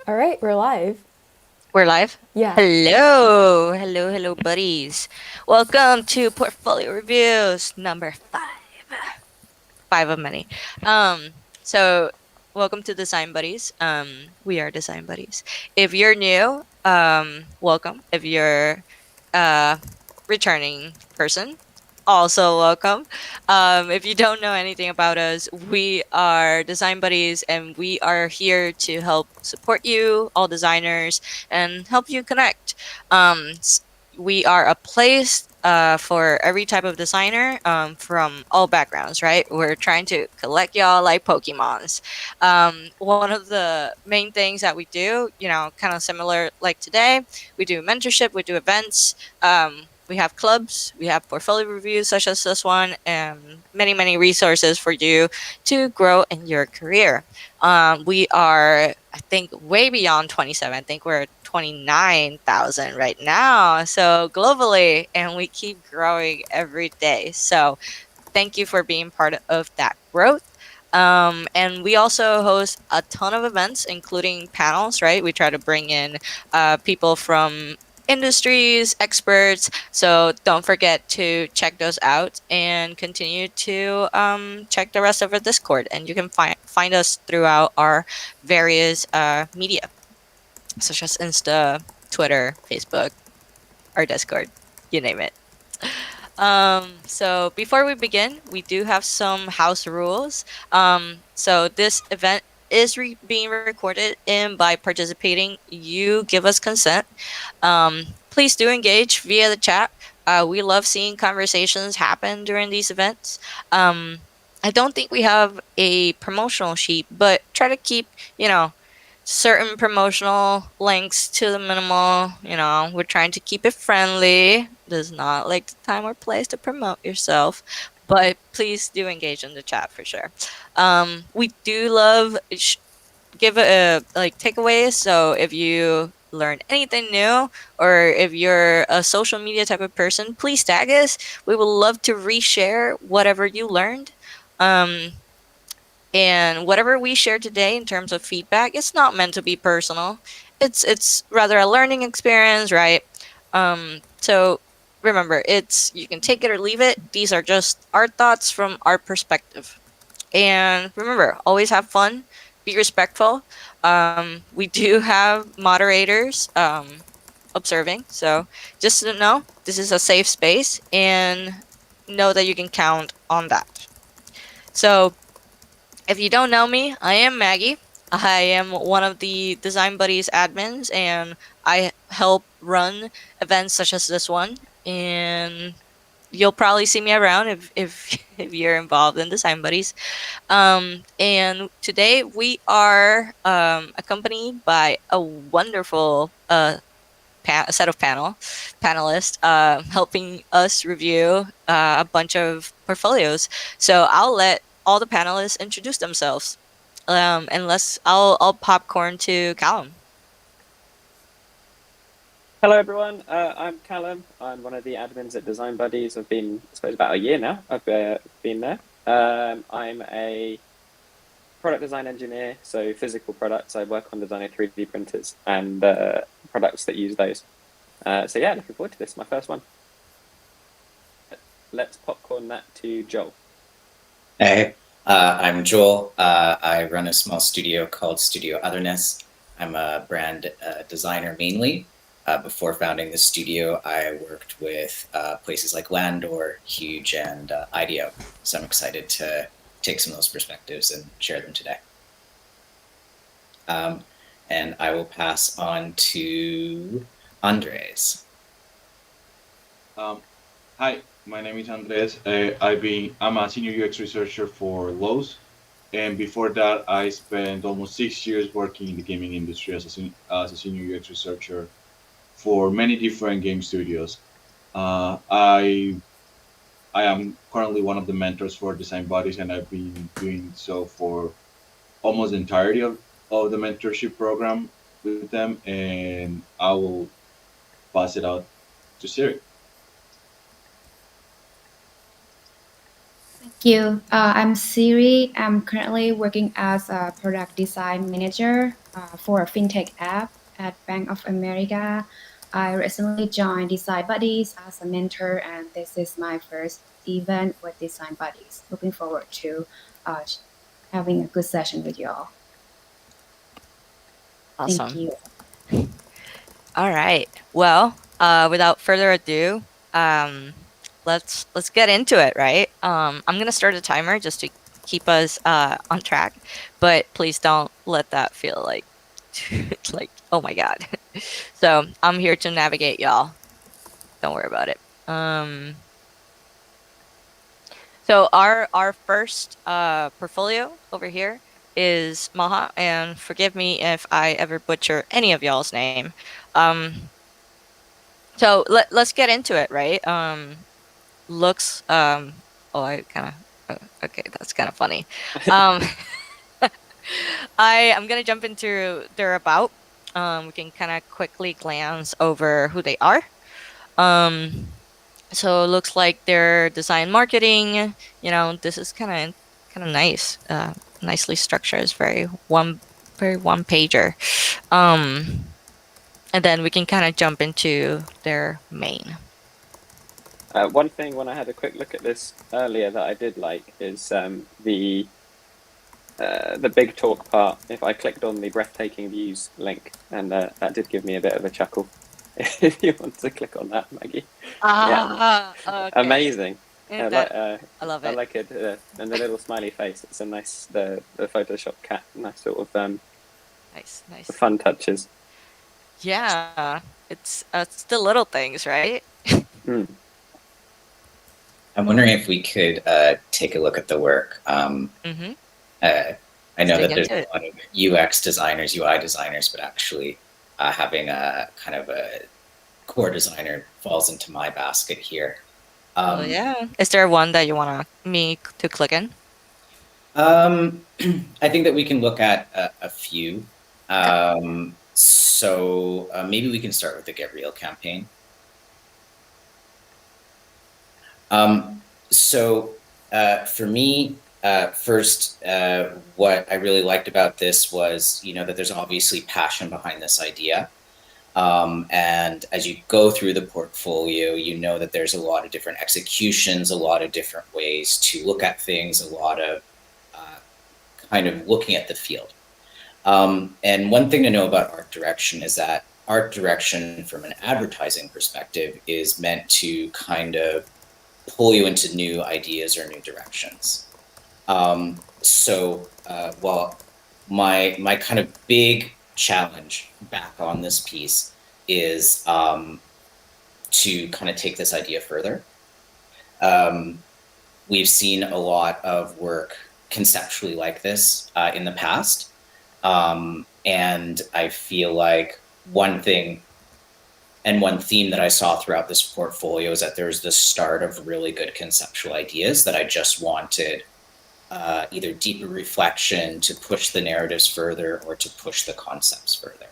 All right, we're live. We're live. Yeah. Hello, buddies. Welcome to Portfolio Reviews number five, five of many. So welcome to Design Buddies. We are Design Buddies. If you're new, welcome. If you're a returning person, also welcome. If you don't know anything about us, we are Design Buddies, and we are here to help support you, all designers, and help you connect. Um, s- we are a place for every type of designer from all backgrounds, right? We're trying to collect y'all like Pokemons. One of the main things that we do, kind of similar like today, we do mentorship, we do events. We have clubs, we have portfolio reviews such as this one, and many, many resources for you to grow in your career. We are, I think, way beyond 27. I think we're 29,000 right now. So globally, and we keep growing every day. So thank you for being part of that growth. And we also host a ton of events, including panels, right? We try to bring in people from industries, experts. So don't forget to check those out and continue to check the rest of our Discord. And you can find us throughout our various media, such as Insta, Twitter, Facebook, our Discord, you name it. So before we begin, we do have some house rules. So this event is being recorded, and by participating, you give us consent. Please do engage via the chat. We love seeing conversations happen during these events. Um, I don't think we have a promotional sheet, but try to keep, certain promotional links to the minimal. We're trying to keep it friendly. Does not like the time or place to promote yourself, but please do engage in the chat for sure. We do love give a like takeaways. So if you learn anything new, or if you're a social media type of person, please tag us. We would love to reshare whatever you learned. Um, and whatever we share today in terms of feedback, it's not meant to be personal. It's rather a learning experience, right? So remember, it's you can take it or leave it. These are just our thoughts from our perspective. And remember, always have fun, be respectful. We do have moderators observing, so just to know this is a safe space, and know that you can count on that. So if you don't know me, I am Maggie. I am one of the Design Buddies admins, and I help run events such as this one. And you'll probably see me around if if you're involved in Design Buddies. And today we are accompanied by a wonderful set of panelists helping us review a bunch of portfolios. So I'll let all the panelists introduce themselves. Unless I'll popcorn to Callum. Hello, everyone. I'm Callum. I'm one of the admins at Design Buddies. I've been, I suppose, about a year now. I've been there. I'm a product design engineer, so physical products. I work on designing 3D printers and products that use those. So yeah, looking forward to this. My first one. Let's popcorn that to Joel. Hey, I'm Joel. I run a small studio called Studio Otherness. I'm a brand designer mainly. Before founding the studio, I worked with places like Landor, Huge, and IDEO. So I'm excited to take some of those perspectives and share them today. And I will pass on to Andres. Hi, my name is Andres. I'm a senior UX researcher for Lowe's, and before that, I spent almost 6 years working in the gaming industry as a senior UX researcher for many different game studios. Uh, I I am currently one of the mentors for Design Bodies, and I've been doing so for almost the entirety of the mentorship program with them. And I will pass it out to Siri. you. I'm Siri. I'm currently working as a product design manager for a fintech app at Bank of America. I recently joined Design Buddies as a mentor, and this is my first event with Design Buddies. Looking forward to uh, having a good session with you all. Thank Awesome. you. All right. Well, without further ado, um, let's get into it, right? I'm gonna start a timer just to keep us on track, but please don't let that feel like like oh my God. So I'm here to navigate y'all. Don't worry about it. So our first portfolio over here is Maha, and forgive me if I ever butcher any of y'all's name. Um, so let's get into it, right? Looks oh I kind of okay, that's kind of funny. Um, I'm gonna jump into their about. We can kind of quickly glance over who they are. Um, so it looks like their design marketing, this is kind of nice. Nicely structured. It's very one pager. Um, and then we can kind of jump into their main. One thing when I had a quick look at this earlier that I did like is the big talk part. If I clicked on the breathtaking views link, and that did give me a bit of a chuckle. If you want to click on that, Maggie, yeah, Okay. amazing. And that I love I it. like it, and the little smiley face. It's a nice the Photoshop cat, nice sort of Nice, nice. fun touches. Yeah, it's the little things, right? Mm. I'm wondering if we could take a look at the work. Mm-hmm. I know Dig that there's into it. a lot of UX designers, UI designers, but actually having a kind of a core designer falls into my basket here. Oh yeah. Is there one that you want me to click in? I think that we can look at a few. Okay. So maybe we can start with the Get Real campaign. So for me, first, what I really liked about this was, that there's obviously passion behind this idea. And as you go through the portfolio, you know that there's a lot of different executions, a lot of different ways to look at things, a lot of kind of looking at the field. And one thing to know about art direction is that art direction from an advertising perspective is meant to kind of pull you into new ideas or new directions. So while my kind of big challenge back on this piece is to kind of take this idea further. We've seen a lot of work conceptually like this in the past. And I feel like one thing and one theme that I saw throughout this portfolio is that there's the start of really good conceptual ideas that I just wanted either deeper reflection to push the narratives further or to push the concepts further.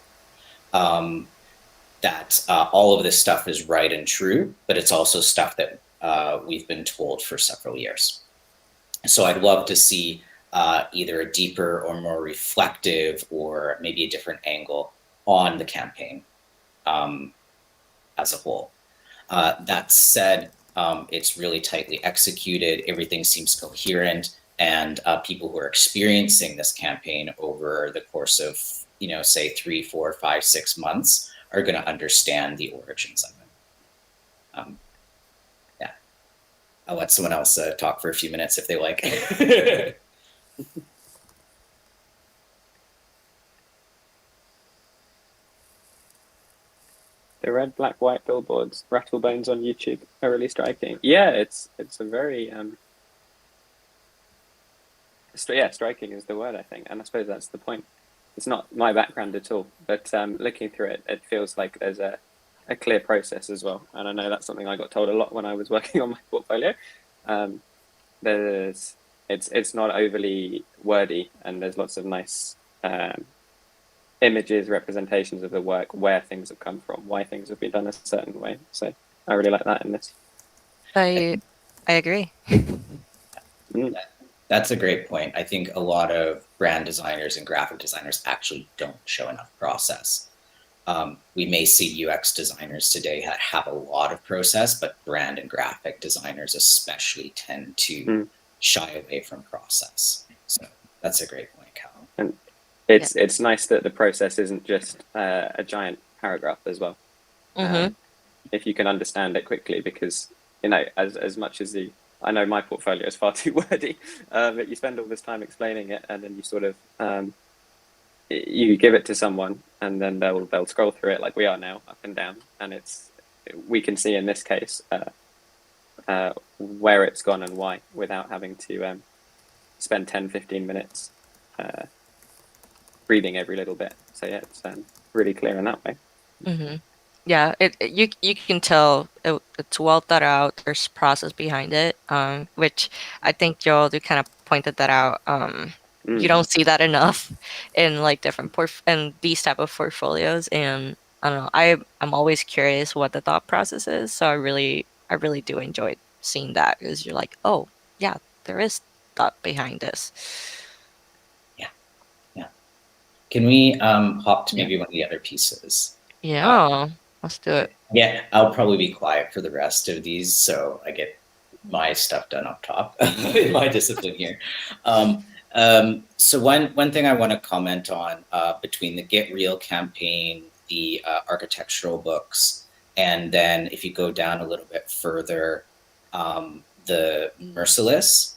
That all of this stuff is right and true, but it's also stuff that we've been told for several years. So I'd love to see either a deeper or more reflective or maybe a different angle on the campaign as a whole. That said, it's really tightly executed. Everything seems coherent, and people who are experiencing this campaign over the course of, say 3, 4, 5, 6 months are going to understand the origins of it. Yeah, I'll let someone else talk for a few minutes if they like. The red, black, white billboards, Rattlebones on YouTube are really striking. Yeah, it's a very striking is the word, I think, and I suppose that's the point. It's not my background at all, but looking through it, it feels like there's a clear process as well, and I know that's something I got told a lot when I was working on my portfolio. It's not overly wordy, and there's lots of nice images, representations of the work, where things have come from, why things have been done a certain way. So I really like that in this. I agree. Mm. That's a great point. I think a lot of brand designers and graphic designers actually don't show enough process. We may see UX designers today that have a lot of process, but brand and graphic designers especially tend to shy away from process. So that's a great point, Cal. And it's nice that the process isn't just a giant paragraph as well. If you can understand it quickly, because as much as I know my portfolio is far too wordy, but you spend all this time explaining it, and then you sort of you give it to someone, and then they'll scroll through it like we are now, up and down, and we can see in this case where it's gone and why, without having to spend 10-15 minutes reading every little bit. So yeah, it's really clear in that way. Yeah, you can tell it's well thought out. There's process behind it, which I think Joel, you kind of pointed that out. You don't see that enough in like different in these type of portfolios, and I don't know. I'm always curious what the thought process is, so I really do enjoy seeing that, because you're like, oh yeah, there is thought behind this. Yeah. Can we hop to maybe one of the other pieces? Yeah, let's do it. Yeah, I'll probably be quiet for the rest of these, so I get my stuff done up top in my discipline here. So one thing I want to comment on between the Get Real campaign, the architectural books, and then if you go down a little bit further, the Merciless.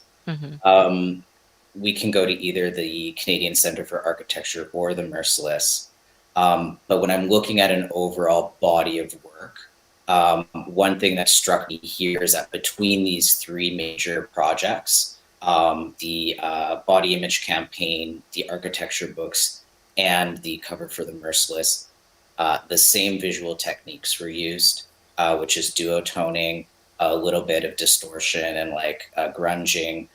We can go to either the Canadian Centre for Architecture or the Merciless. But when I'm looking at an overall body of work, one thing that struck me here is that between these three major projects, the body image campaign, the architecture books, and the cover for the Merciless, the same visual techniques were used, which is duotoning, a little bit of distortion and like grunging.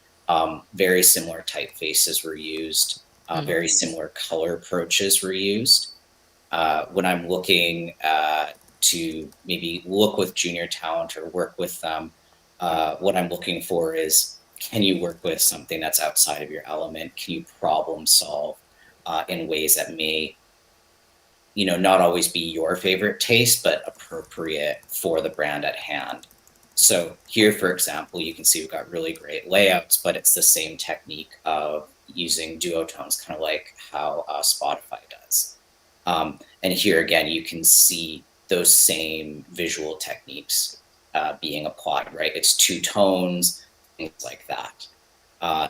Very similar typefaces were used. Very similar color approaches were used. When I'm looking to maybe look with junior talent or work with them, what I'm looking for is, can you work with something that's outside of your element? Can you problem solve in ways that may, not always be your favorite taste, but appropriate for the brand at hand? So here, for example, you can see we've got really great layouts, but it's the same technique of using duotones, kind of like how Spotify does. And here again, you can see those same visual techniques being applied, right? It's two tones, things like that.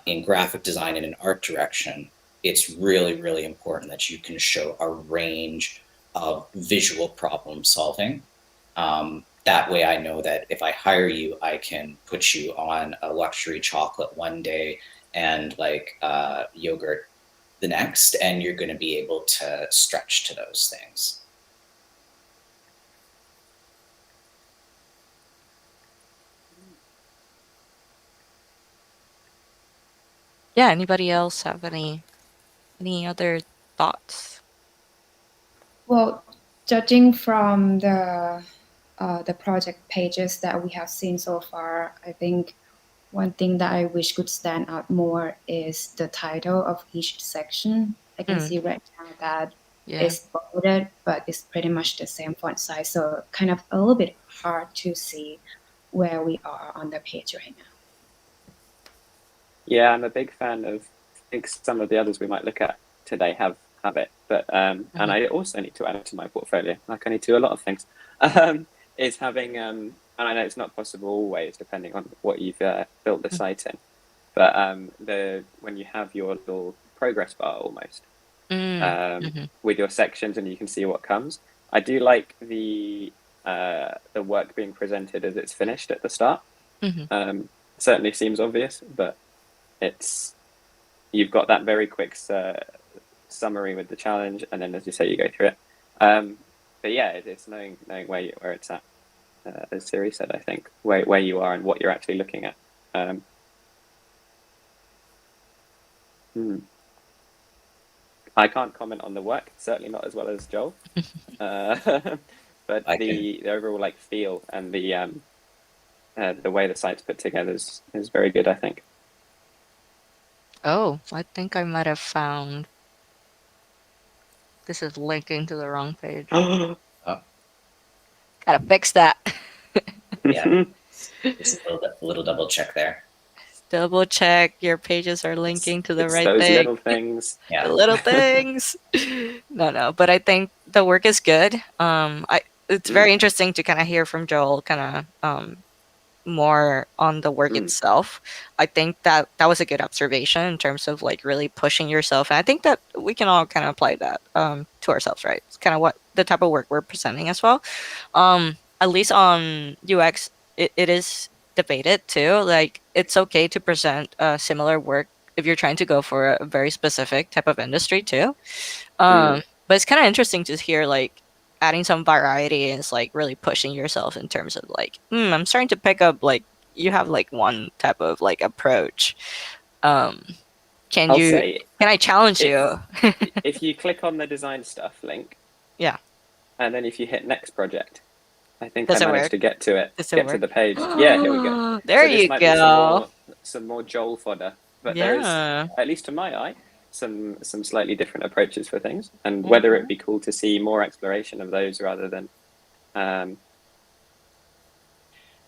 In graphic design and in art direction, it's really, really important that you can show a range of visual problem solving. That way I know that if I hire you, I can put you on a luxury chocolate one day and like yogurt the next, and you're going to be able to stretch to those things. Yeah, anybody else have any other thoughts? Well, judging from the project pages that we have seen so far, I think one thing that I wish could stand out more is the title of each section. I can see right now that it's bolded, but it's pretty much the same font size, so kind of a little bit hard to see where we are on the page right now. Yeah, I'm a big fan of, I think some of the others we might look at today have it, but and I also need to add it to my portfolio, like I need to do a lot of things, is having, and I know it's not possible always depending on what you've built the site in, but when you have your little progress bar almost, with your sections and you can see what comes. I do like the work being presented as it's finished at the start. Certainly seems obvious, but you've got that very quick summary with the challenge, and then as you say, you go through it. But yeah, it's knowing where it's at, as Siri said. I think where you are and what you're actually looking at. I can't comment on the work, certainly not as well as Joel. But the overall like feel and the way the site's put together is very good, I think. Oh, I think I might have found. This is linking to the wrong page. Oh, Oh, Gotta fix that. yeah. Just a little double check there. Double check your pages are linking to the it's right those thing. little things. The Yeah. little things. No, but I think the work is good. I It's Mm, very interesting to kind of hear from Joel, kind of more on the work mm, itself. I think that that was a good observation in terms of like really pushing yourself, and I think that we can all kind of apply that to ourselves, right? It's kind of what the type of work we're presenting as well. At least on UX, it is debated too. Like it's okay to present similar work if you're trying to go for a very specific type of industry too. mm. But it's kind of interesting to hear like adding some variety is like really pushing yourself in terms of like, I'm starting to pick up like you have like one type of like approach. Um, can I'll you? say Can I challenge if you? if you click on the design stuff link, Yeah. and then if you hit next project, I think I Does it managed work? to get to it, Does it get to work? the page. Yeah, here we go. There So this you might be go. some more Joel fodder, but there is, Yeah. at least to my eye, some slightly different approaches for things, and whether Mhm. it'd be cool to see more exploration of those rather than um,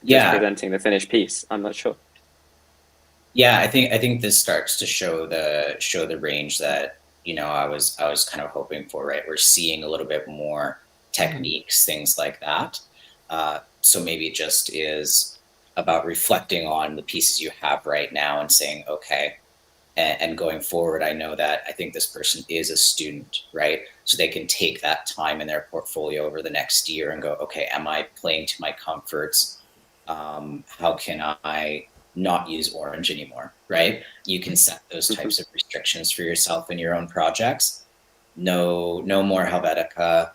just Yeah. presenting the finished piece. I'm not sure. Yeah, I think this starts to show the range that, you know, I was kind of hoping for, right? We're seeing a little bit more Mhm. techniques, things like that. So maybe it just is about reflecting on the pieces you have right now and saying, okay, and going forward, I know that I think this person is a student, right? So they can take that time in their portfolio over the next year and go, okay, am I playing to my comforts? How can I not use orange anymore, right? You can set those Mhm. types of restrictions for yourself in your own projects. No more Helvetica,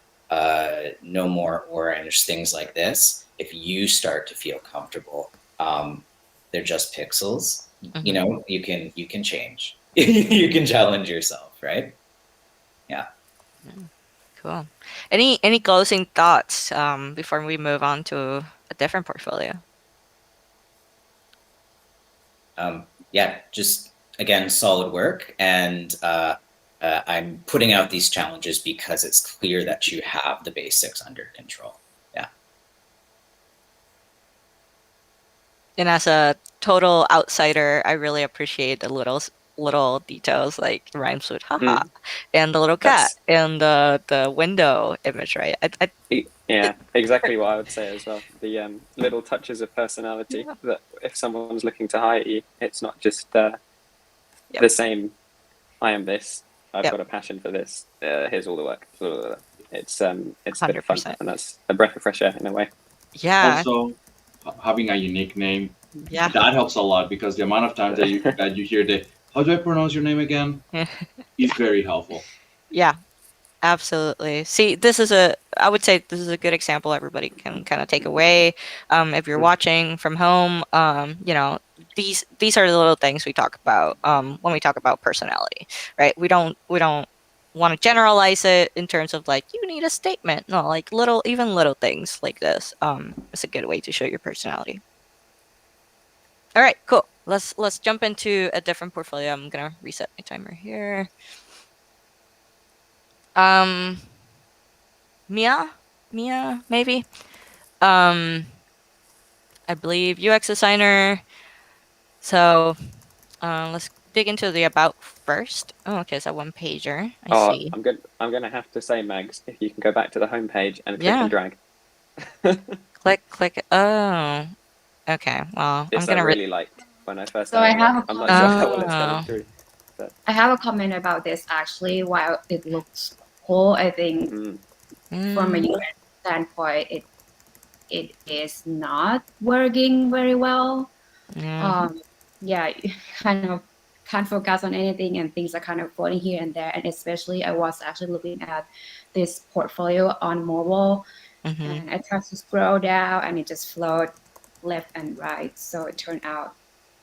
no more orange, things like this. If you start to feel comfortable, they're just pixels. You Mhm. know, you can change. You can challenge yourself, right? Yeah. Mm. Cool. Any closing thoughts before we move on to a different portfolio? Yeah, just again, solid work. And I'm putting out these challenges because it's clear that you have the basics under control. Yeah. And as a total outsider, I really appreciate the little details like rhymes with haha Mm. and the little cat That's and the window image, right? yeah, It, exactly what I would say as well. The little touches of personality yeah. that if someone's looking to hire you, it's not just Yep. the same. I am this. I've Yep. got a passion for this. Here's all the work. It's a bit of fun, 100%. and that's a breath of fresh air in a way. Yeah. Also, having a unique name Yeah. that helps a lot because the amount of times that you hear the how do I pronounce your name again is very helpful. Yeah. Absolutely. See, I would say this is a good example everybody can kind of take away. If you're watching from home, these are the little things we talk about when we talk about personality, right? We don't want to generalize it in terms of like you need a statement. No, like even little things like this. Is a good way to show your personality. All right, cool. Let's jump into a different portfolio. I'm gonna reset my timer here. Um, Mia, Mia, maybe. Um, I believe UX designer. So let's dig into the about first. Oh, okay, it's a one pager. I Oh, see. I'm gonna have to say, Mags, if you can go back to the homepage and click and Yeah, drag. click, click. Oh, okay. Well, I'm This I gonna. really liked when I first So I started have work. a I'm not sure how comment. well it's coming Oh. through, but I have a comment about this actually. While it looks cool, I think mm, from a Mm, user standpoint, it is not working very well. yeah. Um, yeah, you kind of can't focus on anything, and things are kind of floating here and there. And especially, I was actually looking at this portfolio on mobile, Mm-hmm. and I tried to scroll down, and it just flowed left and right. So it turned out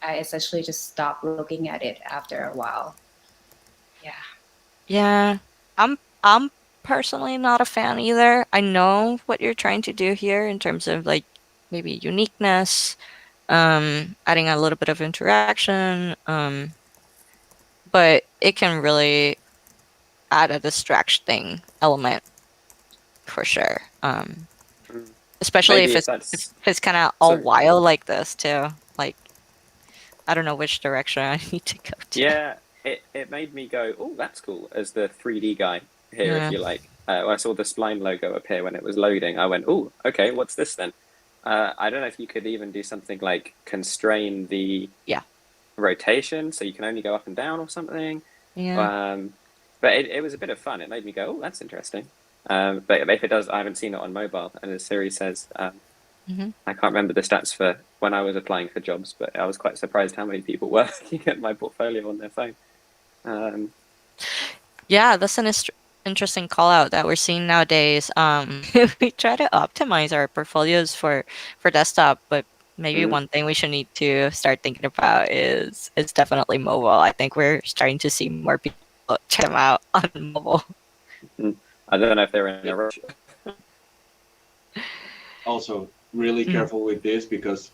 I essentially just stopped looking at it after a while. Yeah. Yeah. I'm personally not a fan either. I know what you're trying to do here in terms of like maybe uniqueness, adding a little bit of interaction. but it can really add a distracting element for sure. Especially Maybe if if it's that's if it's kind of all sorry. wild like this too. Like I don't know which direction I need to go to. Yeah, it made me go, oh, that's cool, as the 3D guy here, if Yeah. you like. When I saw the spline logo appear when it was loading, I went, oh, okay, what's this then? I don't know if you could even do something like constrain the Yeah. rotation so you can only go up and down or something. Yeah. But it was a bit of fun. It made me go, oh, that's interesting. But if it does, I haven't seen it on mobile. And as Siri says, hmm I can't remember the stats for when I was applying for jobs, but I was quite surprised how many people were looking at my portfolio on their phone. Yeah, that's an interesting call out that we're seeing nowadays. We try to optimize our portfolios for desktop, but maybe mm, one thing we should need to start thinking about is definitely mobile. I think we're starting to see more people check them out on mobile. mm. I don't know if they're in a rush. Also, really Mm. careful with this because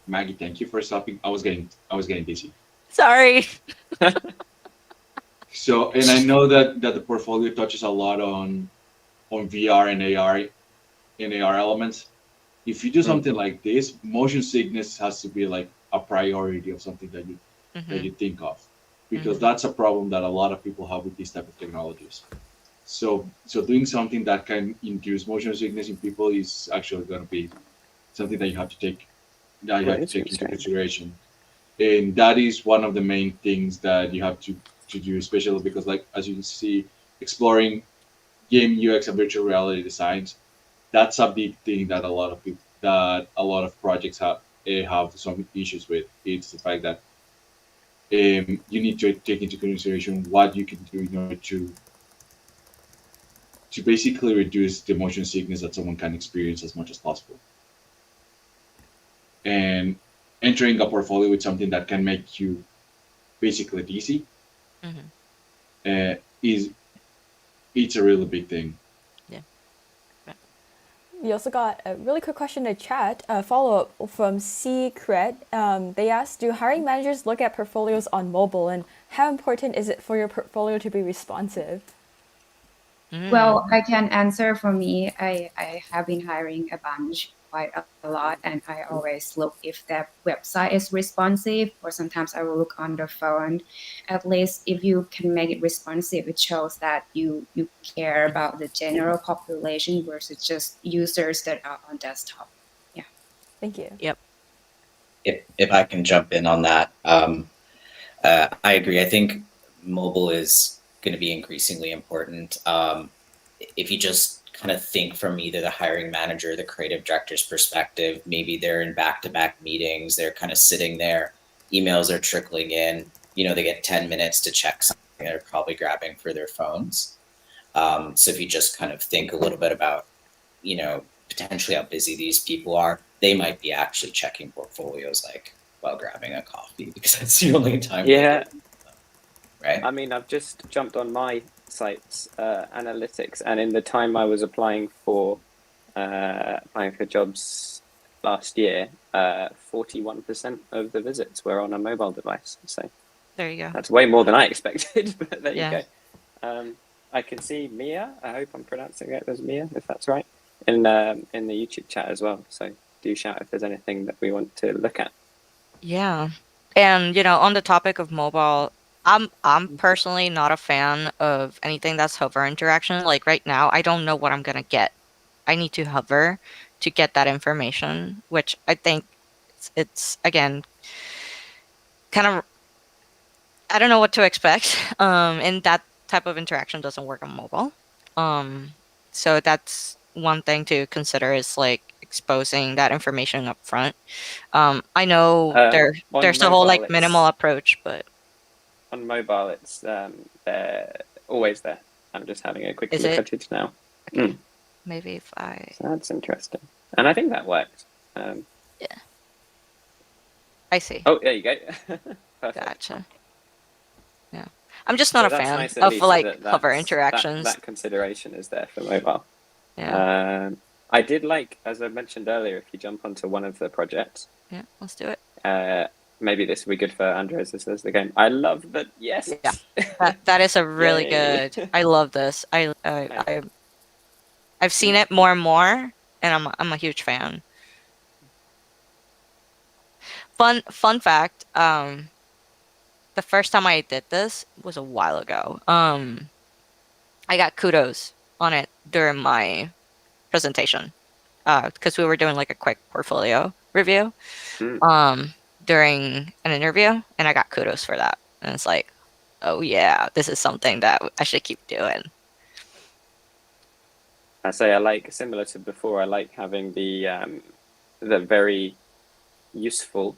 Maggie, thank you for stopping. I was getting dizzy. Sorry. So, and I know that the portfolio touches a lot on VR and AR elements. If you do Mm, something like this, motion sickness has to be like a priority of something that hmm you think of, because hmm that's a problem that a lot of people have with these type of technologies. So doing something that can induce motion sickness in people is actually going to be something that you well, have to it's take really into strange. consideration, and that is one of the main things that you have to do, especially because, like, as you can see, exploring game UX and virtual reality designs, that's a big thing that a lot of projects have some issues with. It's the fact that you need to take into consideration what you can do in order to basically reduce the motion sickness that someone can experience as much as possible. And entering a portfolio with something that can make you basically dizzy hmm is it's a really big thing. Yeah. We also got a really quick question in the chat, a follow-up from Secret. They asked, do hiring managers look at portfolios on mobile, and how important is it for your portfolio to be responsive? Well, Mm. I can answer for me. I have been hiring a bunch quite a lot, and I always look if their website is responsive, or sometimes I will look on the phone. At least if you can make it responsive, it shows that you care about the general population versus just users that are on desktop. Yeah. Thank you. Yep. If I can jump in on that, I agree. I think mobile is going to be increasingly important. If you just kind of think from either the hiring manager, the creative director's perspective, maybe they're in back-to-back meetings, they're kind of sitting there, emails are trickling in, they get 10 minutes to check something, they're probably grabbing for their phones. So if you just kind of think a little bit about, potentially how busy these people are, they might be actually checking portfolios like while grabbing a coffee because that's the only time they Yeah, get, right? I mean, I've just jumped on my site's analytics, and in the time I was applying for jobs last year, 41% of the visits were on a mobile device. So There you go. that's way more than I expected. But there you Yeah. go. I can see Mia. I hope I'm pronouncing it as Mia, if that's right, in the YouTube chat as well. So do shout if there's anything that we want to look at. Yeah. And on the topic of mobile, I'm personally not a fan of anything that's hover interaction. Like right now, I don't know what I'm gonna get. I need to hover to get that information, which I think it's again kind of I don't know what to expect. And that type of interaction doesn't work on mobile. Um, so that's one thing to consider is like exposing that information up front. I know On there's a whole like mobile, minimal approch, but it's they're always there. I'm just having a quick is look it at it now. okay? Maybe if I So that's interesting, and I think that worked. yeah, I see. Oh, there you go. Perfect. Gotcha. Yeah, I'm just not So a that's fan nice, at of least like that hover interactions. that consideration is there for mobile. Yeah, I did like, as I mentioned earlier, if you jump onto one of the projects, yeah. Let's do it. maybe this will be good for Andres as the game. I love that. Yes. Yeah. That is a really Yay. good. I love this. Nice. I've seen it more and more, and I'm a huge fan. Fun fact, the first time I did this was a while ago. I got kudos on it during my presentation. Because we were doing like a quick portfolio review Mm. during an interview, and I got kudos for that. And it's like, oh yeah, this is something that I should keep doing. I say I like, similar to before, I like having the very useful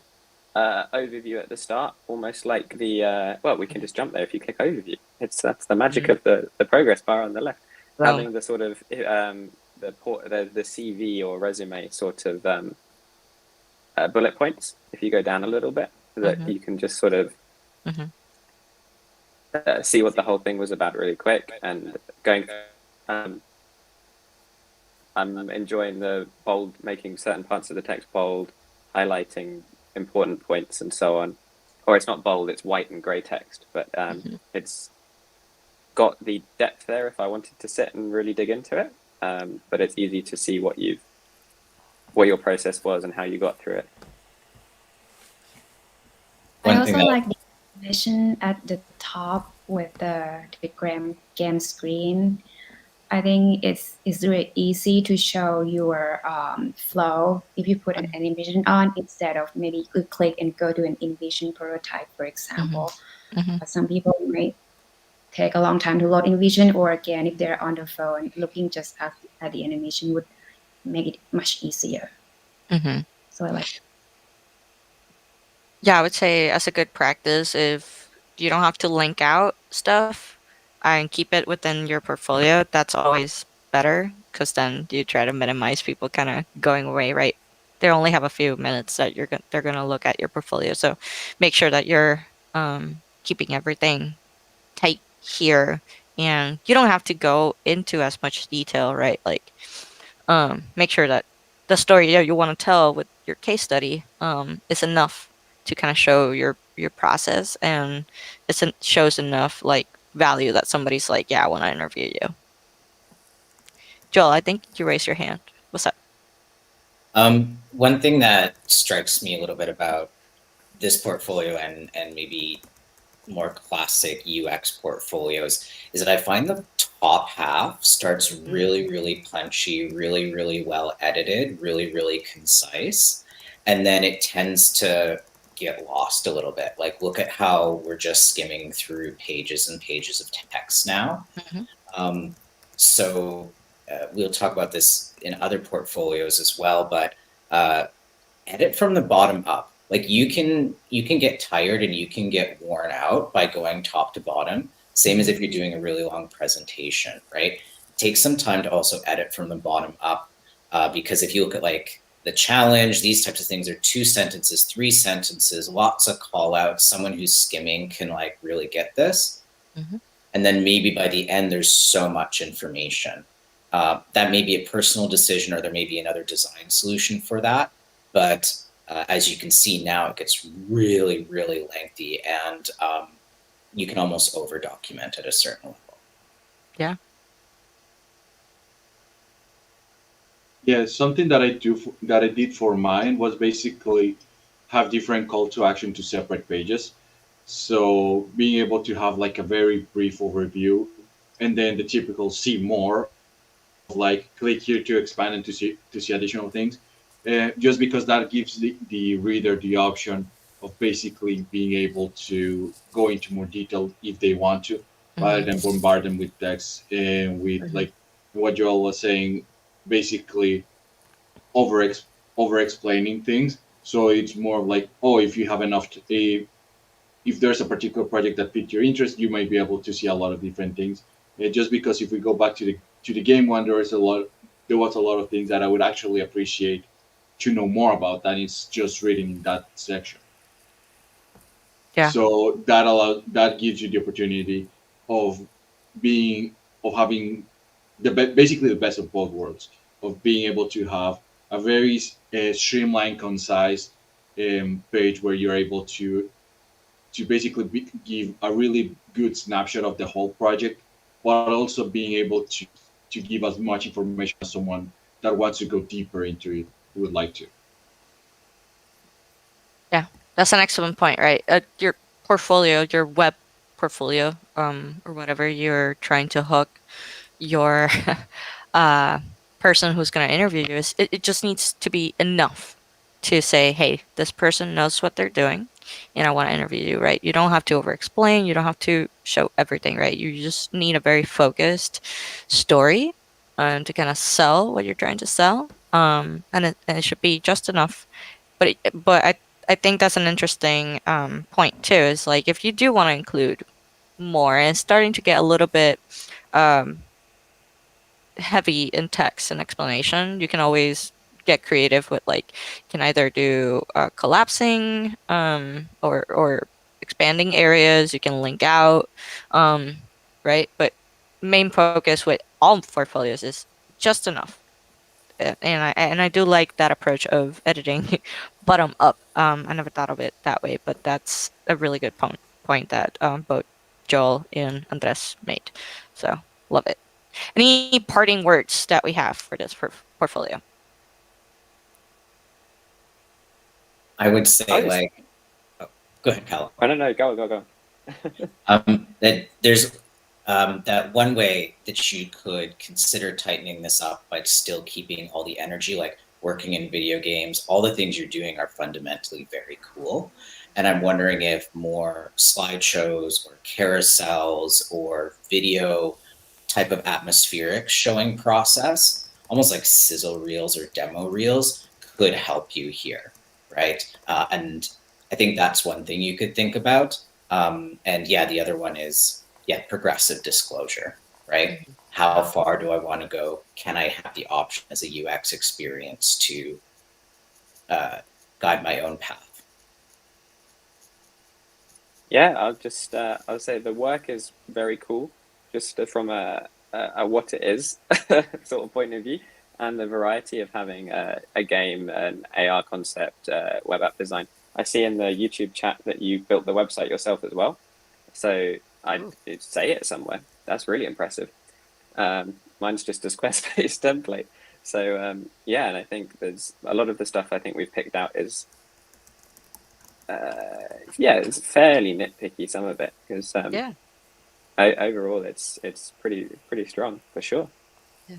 overview at the start, almost like the well, we can just jump there if you click overview. That's the magic of the progress bar on the left. So, Having the sort of the CV or resume sort of bullet points. If you go down a little bit, that Mhm. you can just sort of Mhm. see what the whole thing was about really quick, and going. Um, I'm enjoying the bold, making certain parts of the text bold, highlighting important points, and so on. Or it's not bold; it's white and grey text, but Mhm. it's got the depth there if I wanted to sit and really dig into it. But it's easy to see what your process was and how you got through it. I One thing also that like the animation at the top with the game screen. I think it's really easy to show your flow if you put an animation on instead of maybe you could click and go to an InVision prototype, for Mhm. example. Mhm. Some people might take a long time to load InVision, or again, if they're on the phone, looking just at the animation would make it much easier. Mhm. So I like. Yeah, I would say as a good practice, if you don't have to link out stuff and keep it within your portfolio, that's always better because then you try to minimize people kind of going away, right? They only have a few minutes that they're gonna look at your portfolio, so make sure that you're keeping everything tight here, and you don't have to go into as much detail, right? Like, make sure that the story that you want to tell with your case study is enough to kind of show your process, and shows enough like value that somebody's like, yeah, I want to interview you. Joel, I think you raised your hand. What's up? one thing that strikes me a little bit about this portfolio and maybe more classic UX portfolios is that I find the top half starts really, really punchy, really, really well edited, really, really concise. And then it tends to get lost a little bit. Like, look at how we're just skimming through pages and pages of text now. Mm-hmm. Um, so we'll talk about this in other portfolios as well, but edit from the bottom up. Like you can get tired and you can get worn out by going top to bottom. Same as if you're doing a really long presentation, right? Take some time to also edit from the bottom up, because if you look at like the challenge, these types of things are 2 sentences, 3 sentences, lots of call outs. Someone who's skimming can like really get this. Mm-hmm. And then maybe by the end, there's so much information. That may be a personal decision, or there may be another design solution for that. But as you can see now, it gets really, really lengthy, and you can almost over document at a certain level. Yeah. Yeah, something that that I did for mine was basically have different call to action to separate pages. So being able to have like a very brief overview, and then the typical see more of like click here to expand and to see additional things, just because that gives the reader the option of basically being able to go into more detail if they want to, rather Mm-hmm. than bombard them with text and with Mm-hmm. like what Joel was saying, basically over over explaining things. So it's more of like, oh, if you have enough if there's a particular project that piqued your interest, you might be able to see a lot of different things. Just because if we go back to the game one, there was a lot of things that I would actually appreciate to know more about than it's just reading in that section. Yeah. So that gives you the opportunity of being of having basically the best of both worlds, of being able to have a very streamlined, concise page where you're able to basically give a really good snapshot of the whole project, but also being able to give as much information as someone that wants to go deeper into it would like to. Yeah, that's an excellent point, right? Your portfolio, your web portfolio, or whatever you're trying to hook your uh, person who's going to interview you is it just needs to be enough to say, hey, this person knows what they're doing and I want to interview you, right? You don't have to over explain, you don't have to show everything, right? You just need a very focused story to kind of sell what you're trying to sell. And it should be just enough. But I think that's an interesting point too. Is like if you do want to include more and it's starting to get a little bit um, heavy in text and explanation, you can always get creative with like you can either do collapsing or expanding areas. You can link out, um, right? But main focus with all portfolios is just enough. And I do like that approach of editing bottom up. I never thought of it that way, but that's a really good point that both Joel and Andres made. So love it. Any parting words that we have for this portfolio? I would say I just, like, oh, go ahead, Cal. I don't know. Go. That there's that one way that you could consider tightening this up, but still keeping all the energy, like working in video games. All the things you're doing are fundamentally very cool. And I'm wondering if more slideshows or carousels or video type of atmospheric showing process, almost like sizzle reels or demo reels, could help you here, right? And I think that's one thing you could think about. And yeah, the other one is progressive disclosure, right? Mhm. How far do I want to go? Can I have the option as a UX experience to guide my own path? Yeah, I'll say the work is very cool, just from a what it is sort of point of view, and the variety of having a game, an AR concept, web app design. I see in the YouTube chat that you built the website yourself as well. So I'd Ooh. say it somewhere. That's really impressive. Mine's just a Squarespace template. So yeah, and I think there's a lot of the stuff I think we've picked out is yeah, it's fairly nitpicky, some of it, because Yeah. overall it's pretty strong for sure. Yeah.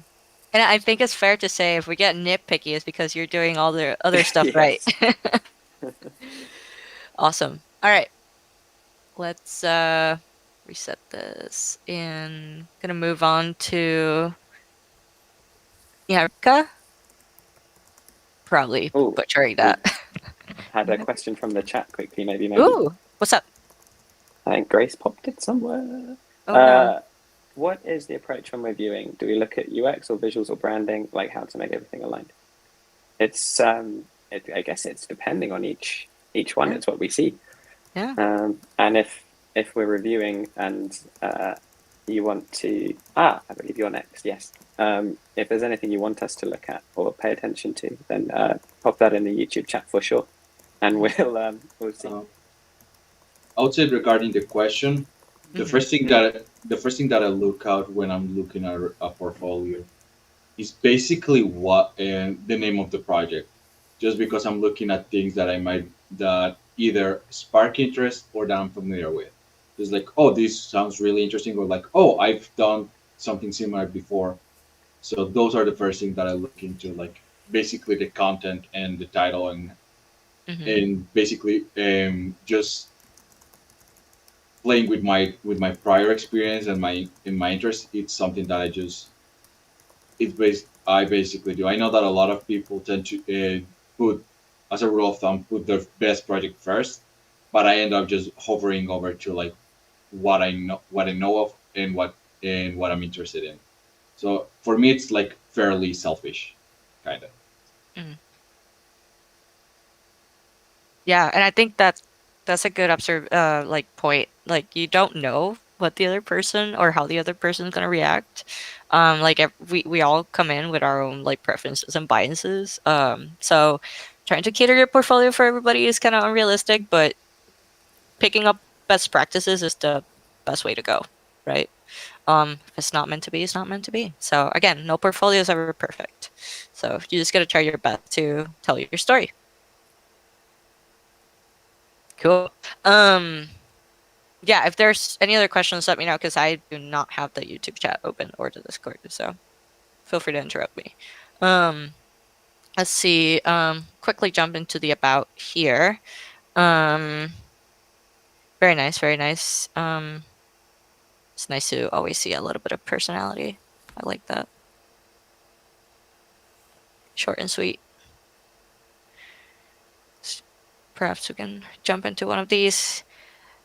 And I think it's fair to say if we get nitpicky, it's because you're doing all the other stuff right. Yes. Awesome. All right. Let's reset this and gonna move on to Yarka. Probably Oh, butchering we that. had a question from the chat quickly. Maybe. Ooh, what's up? I think Grace popped it somewhere. Oh no. What is the approach when we're viewing? Do we look at UX or visuals or branding? Like how to make everything aligned? It's I guess it's depending on each one. Yeah. It's what we see. Yeah. And if we're reviewing and you want to, I believe you're next. Yes. If there's anything you want us to look at or pay attention to, then pop that in the YouTube chat for sure, and we'll see. I would say regarding the question, the Mhm. first thing that I look out when I'm looking at a portfolio is basically what and the name of the project. Just because I'm looking at things that either spark interest or that I'm familiar with. It's like, oh, this sounds really interesting, or like, oh, I've done something similar before. So those are the first thing that I look into, like basically the content and the title, Mhm. and basically just playing with my prior experience and my interest. It's something that I basically do. I know that a lot of people tend to put, as a rule of thumb, put their best project first, but I end up just hovering over to like what I know of, and what I'm interested in. So for me, it's like fairly selfish, kind of. Mhm. Yeah, and I think that's a good like point. Like you don't know what the other person or how the other person's gonna react. Like we all come in with our own like preferences and biases. So trying to cater your portfolio for everybody is kind of unrealistic, but picking up best practices is the best way to go, right? If it's not meant to be, it's not meant to be. So again, no portfolio is ever perfect. So you just got to try your best to tell your story. Cool. Yeah, if there's any other questions, let me know, because I do not have the YouTube chat open or the Discord, so feel free to interrupt me. Let's see. Quickly jump into the about here. Very nice, very nice. It's nice to always see a little bit of personality. I like that. Short and sweet. Perhaps we can jump into one of these.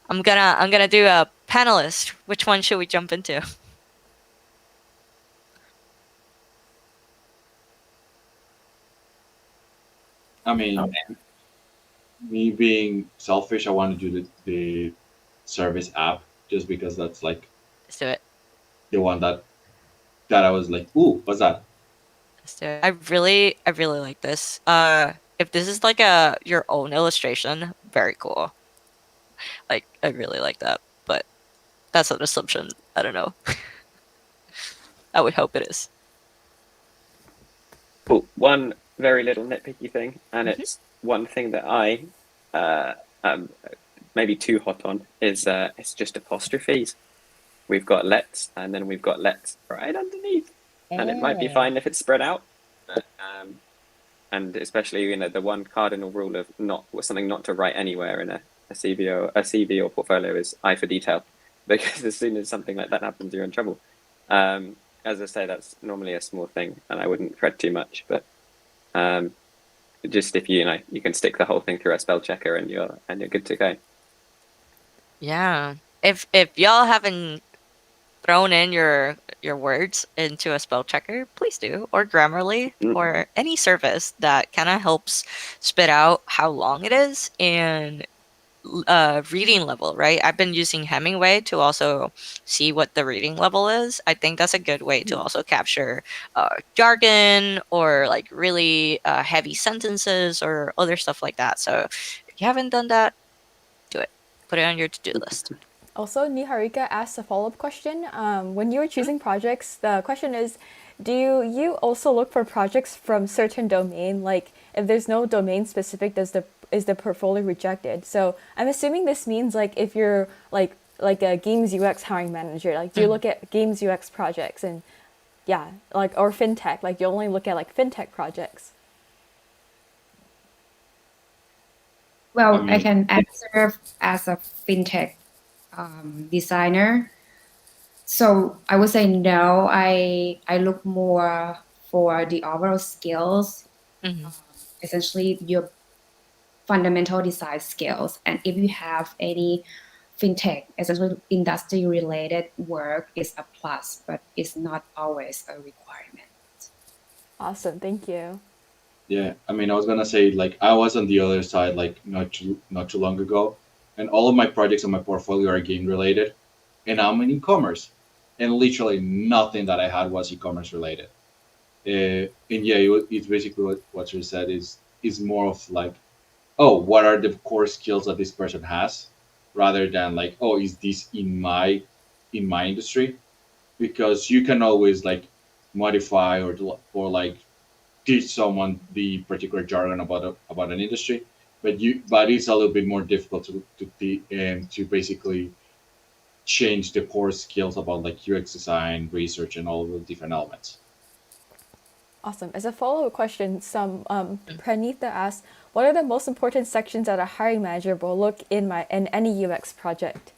I'm gonna do a panelist. Which one should we jump into? I mean, me being selfish, I want to do the service app just because that's like Let's do it. the one that I was like, ooh, what's that? Let's do it. I really like this. If this is like your own illustration, very cool. Like, I really like that, but that's an assumption. I don't know. I would hope it is. Cool. One very little nitpicky thing, and Mhm. it's one thing that I am maybe too hot on, is it's just apostrophes. We've got let's, and then we've got let's right underneath, and it might be fine if it's spread out, but, and especially the one cardinal rule of something not to write anywhere in a CV or portfolio is I for detail, because as soon as something like that happens, you're in trouble. As I say, that's normally a small thing, and I wouldn't fret too much. But just if you can stick the whole thing through a spell checker, and you're good to go. Yeah. If y'all haven't thrown in your words into a spell checker, please do, or Grammarly, or any service that kind of helps spit out how long it is and reading level, right? I've been using Hemingway to also see what the reading level is. I think that's a good way to also capture jargon or like really heavy sentences or other stuff like that. So if you haven't done that, do it. Put it on your to-do list. Also, Niharika asked a follow-up question. When you were choosing projects, the question is, do you also look for projects from certain domain? Like, if there's no domain specific, is the portfolio rejected? So I'm assuming this means like if you're like a games UX hiring manager, like do you look at games UX projects and yeah, like or fintech, like you only look at like fintech projects. Well, I mean, can answer as a fintech designer. So I would say no. I look more for the overall skills, Mhm. essentially your fundamental design skills. And if you have any fintech, essentially industry related work, is a plus, but it's not always a requirement. Awesome, thank you. yeah, I mean, I was gonna say like I was on the other side like not too long ago, and all of my projects on my portfolio are game related, and I'm in e-commerce, and literally nothing that I had was e-commerce related. And yeah, it's basically what you said is more of like, oh, what are the core skills that this person has, rather than like, oh, is this in my industry? Because you can always like modify or like teach someone the particular jargon about an industry, but it's a little bit more difficult to basically change the core skills about like UX design, research, and all of the different elements. Awesome. As a follow-up question, Pranitha asked, "What are the most important sections that a hiring manager will look in any UX project?"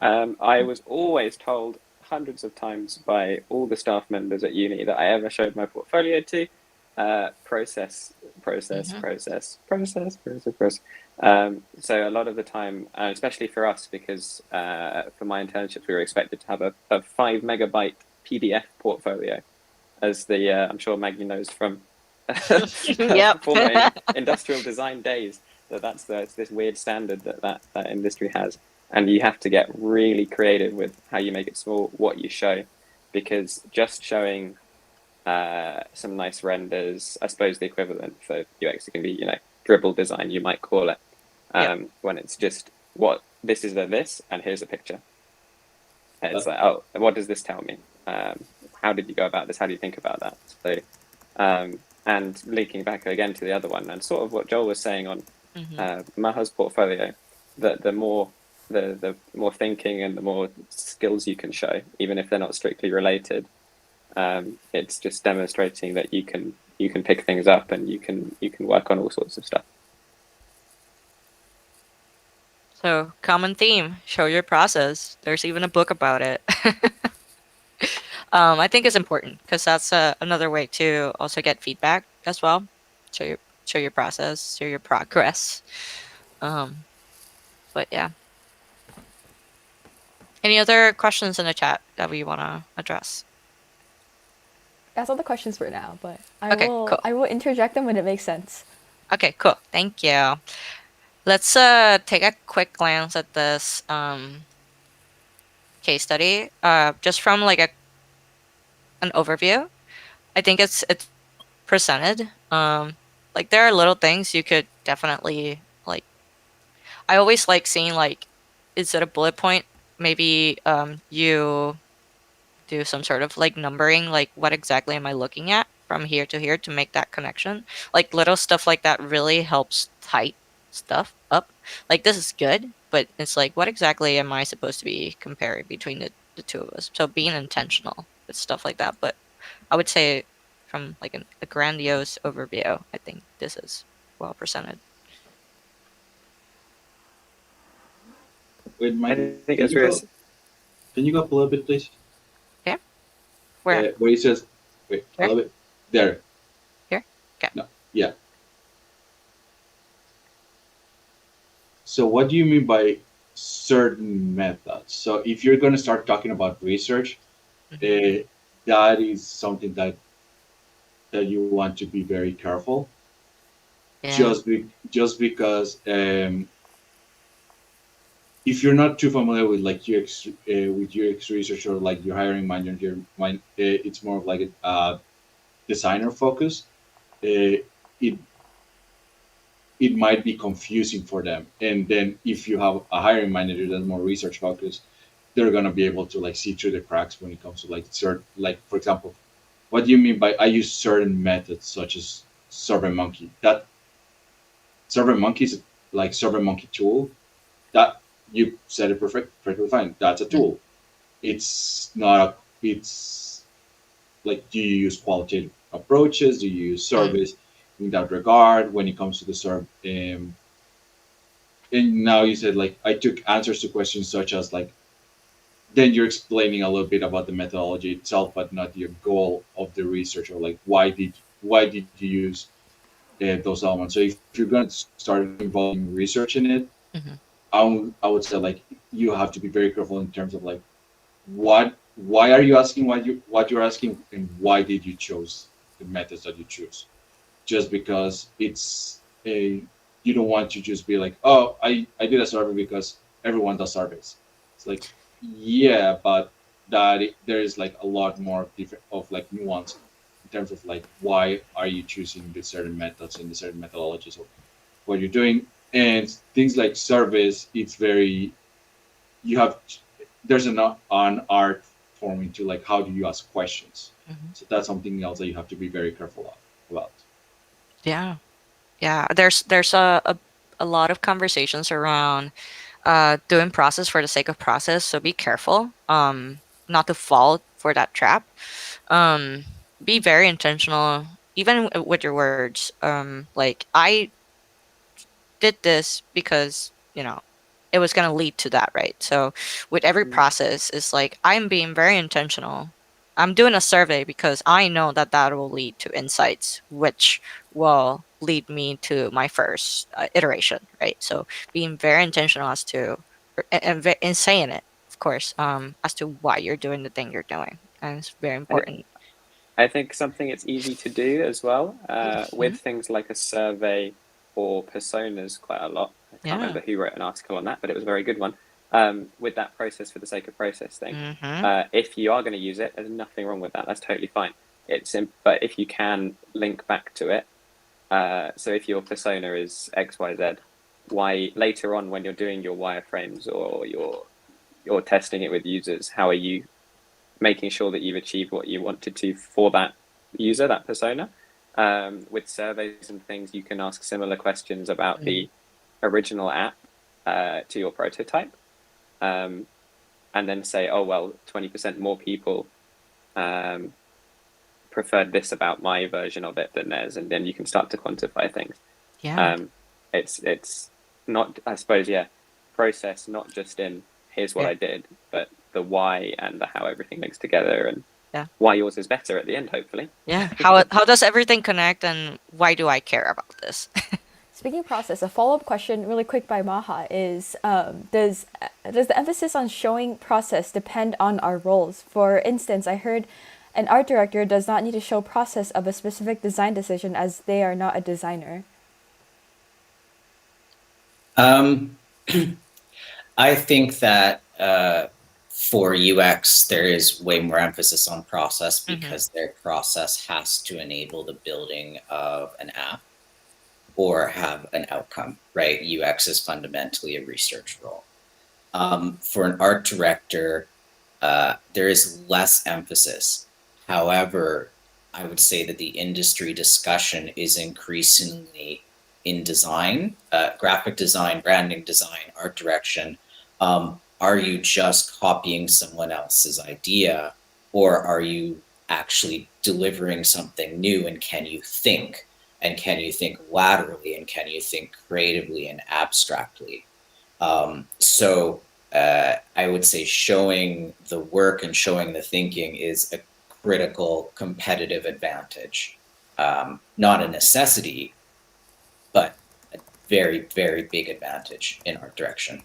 I was always told hundreds of times by all the staff members at uni that I ever showed my portfolio to, process, process, Mhm. process, process, process, process. So a lot of the time, especially for us, because for my internships, we were expected to have a 5 megabyte PDF portfolio, as I'm sure Maggie knows from Yep. former industrial design days, that's this weird standard that industry has, and you have to get really creative with how you make it small, what you show, because just showing some nice renders. I suppose the equivalent for UX can be, dribble design, you might call it, when it's just this is this, and here's a picture. And it's like, oh, what does this tell me? How did you go about this? How do you think about that? So, and linking back again to the other one, and sort of what Joel was saying on Maha's portfolio, that the more thinking and the more skills you can show, even if they're not strictly related, it's just demonstrating that you can pick things up and you can work on all sorts of stuff. So, common theme, show your process. There's even a book about it. I think it's important because that's another way to also get feedback as well. Show your process, show your progress. But yeah. Any other questions in the chat that we want to address? That's all the questions for now, but Okay, cool. I will interject them when it makes sense. Okay, cool. Thank you. Let's take a quick glance at this case study. Just from like an overview. I think it's presented. Like there are little things you could definitely like. I always like seeing like, is it a bullet point? Maybe you do some sort of like numbering, like what exactly am I looking at from here to here to make that connection? Like little stuff like that really helps tight stuff up. Like this is good, but it's like what exactly am I supposed to be comparing between the two of us? So being intentional with stuff like that. But I would say from like a grandiose overview, I think this is well presented. Wait, Mike, I think it's really. Can you go up a little bit, please? Yeah. Where? Where it says, wait, Where? a little bit. There. Here? Okay. No. Yeah. So what do you mean by certain methods? So if you're going to start talking about research, that is something that you want to be very careful. Yeah. Just because if you're not too familiar with like UX research, or like your hiring manager, it's more of like a designer focus. It might be confusing for them, and then if you have a hiring manager that's more research focused, they're gonna be able to like see through the cracks when it comes to like like for example, what do you mean by I use certain methods such as SurveyMonkey? That SurveyMonkey is like SurveyMonkey tool. That you said it perfectly fine. That's a tool. It's not. It's like, do you use qualitative approaches? Do you use surveys in that regard when it comes to the survey? And now you said like I took answers to questions such as like. Then you're explaining a little bit about the methodology itself, but not the goal of the research, or like why did you use those elements. So if you're going to start involving research in it, I would say like you have to be very careful in terms of like why are you asking what you're asking, and why did you choose the methods that you choose. Just because it's you don't want to just be like, oh, I did a survey because everyone does surveys. It's like, yeah, but there is like a lot more different of like nuance in terms of like why are you choosing the certain methods and the certain methodologies of what you're doing. And things like surveys, it's very there's an art form into like how do you ask questions. So that's something else that you have to be very careful about. Yeah. There's a lot of conversations around doing process for the sake of process. So be careful not to fall for that trap. Be very intentional, even with your words. Like I did this because it was going to lead to that, right? So with every process, it's like I'm being very intentional. I'm doing a survey because I know that will lead to insights, which will lead me to my first iteration, right? So being very intentional as to and saying it, of course, as to why you're doing the thing you're doing, and it's very important. I think something it's easy to do as well with things like a survey or personas quite a lot. I can't remember who wrote an article on that, but it was a very good one. With that process for the sake of process thing. If you are going to use it, there's nothing wrong with that. That's totally fine. but if you can link back to it, so if your persona is XYZ, why later on when you're doing your wireframes or you're testing it with users, how are you making sure that you've achieved what you wanted to for that user, that persona? With surveys and things, you can ask similar questions about the original app to your prototype, and then say, oh, well, 20% more people preferred this about my version of it than theirs, and then you can start to quantify things. Yeah. It's not, I suppose, process, not just in here's what I did, but the why and the how everything links together, and why yours is better at the end, hopefully. Yeah. How does everything connect, and why do I care about this? Speaking of process, a follow-up question really quick by Maha is, does the emphasis on showing process depend on our roles? For instance, I heard an art director does not need to show process of a specific design decision as they are not a designer. I think that for UX, there is way more emphasis on process because their process has to enable the building of an app or have an outcome, right? UX is fundamentally a research role. For an art director, there is less emphasis. However, I would say that the industry discussion is increasingly in design, graphic design, branding design, art direction. Are you just copying someone else's idea, or are you actually delivering something new? And can you think? And can you think laterally? And can you think creatively and abstractly? So I would say showing the work and showing the thinking is a critical competitive advantage. Not a necessity, but a very, very big advantage in art direction.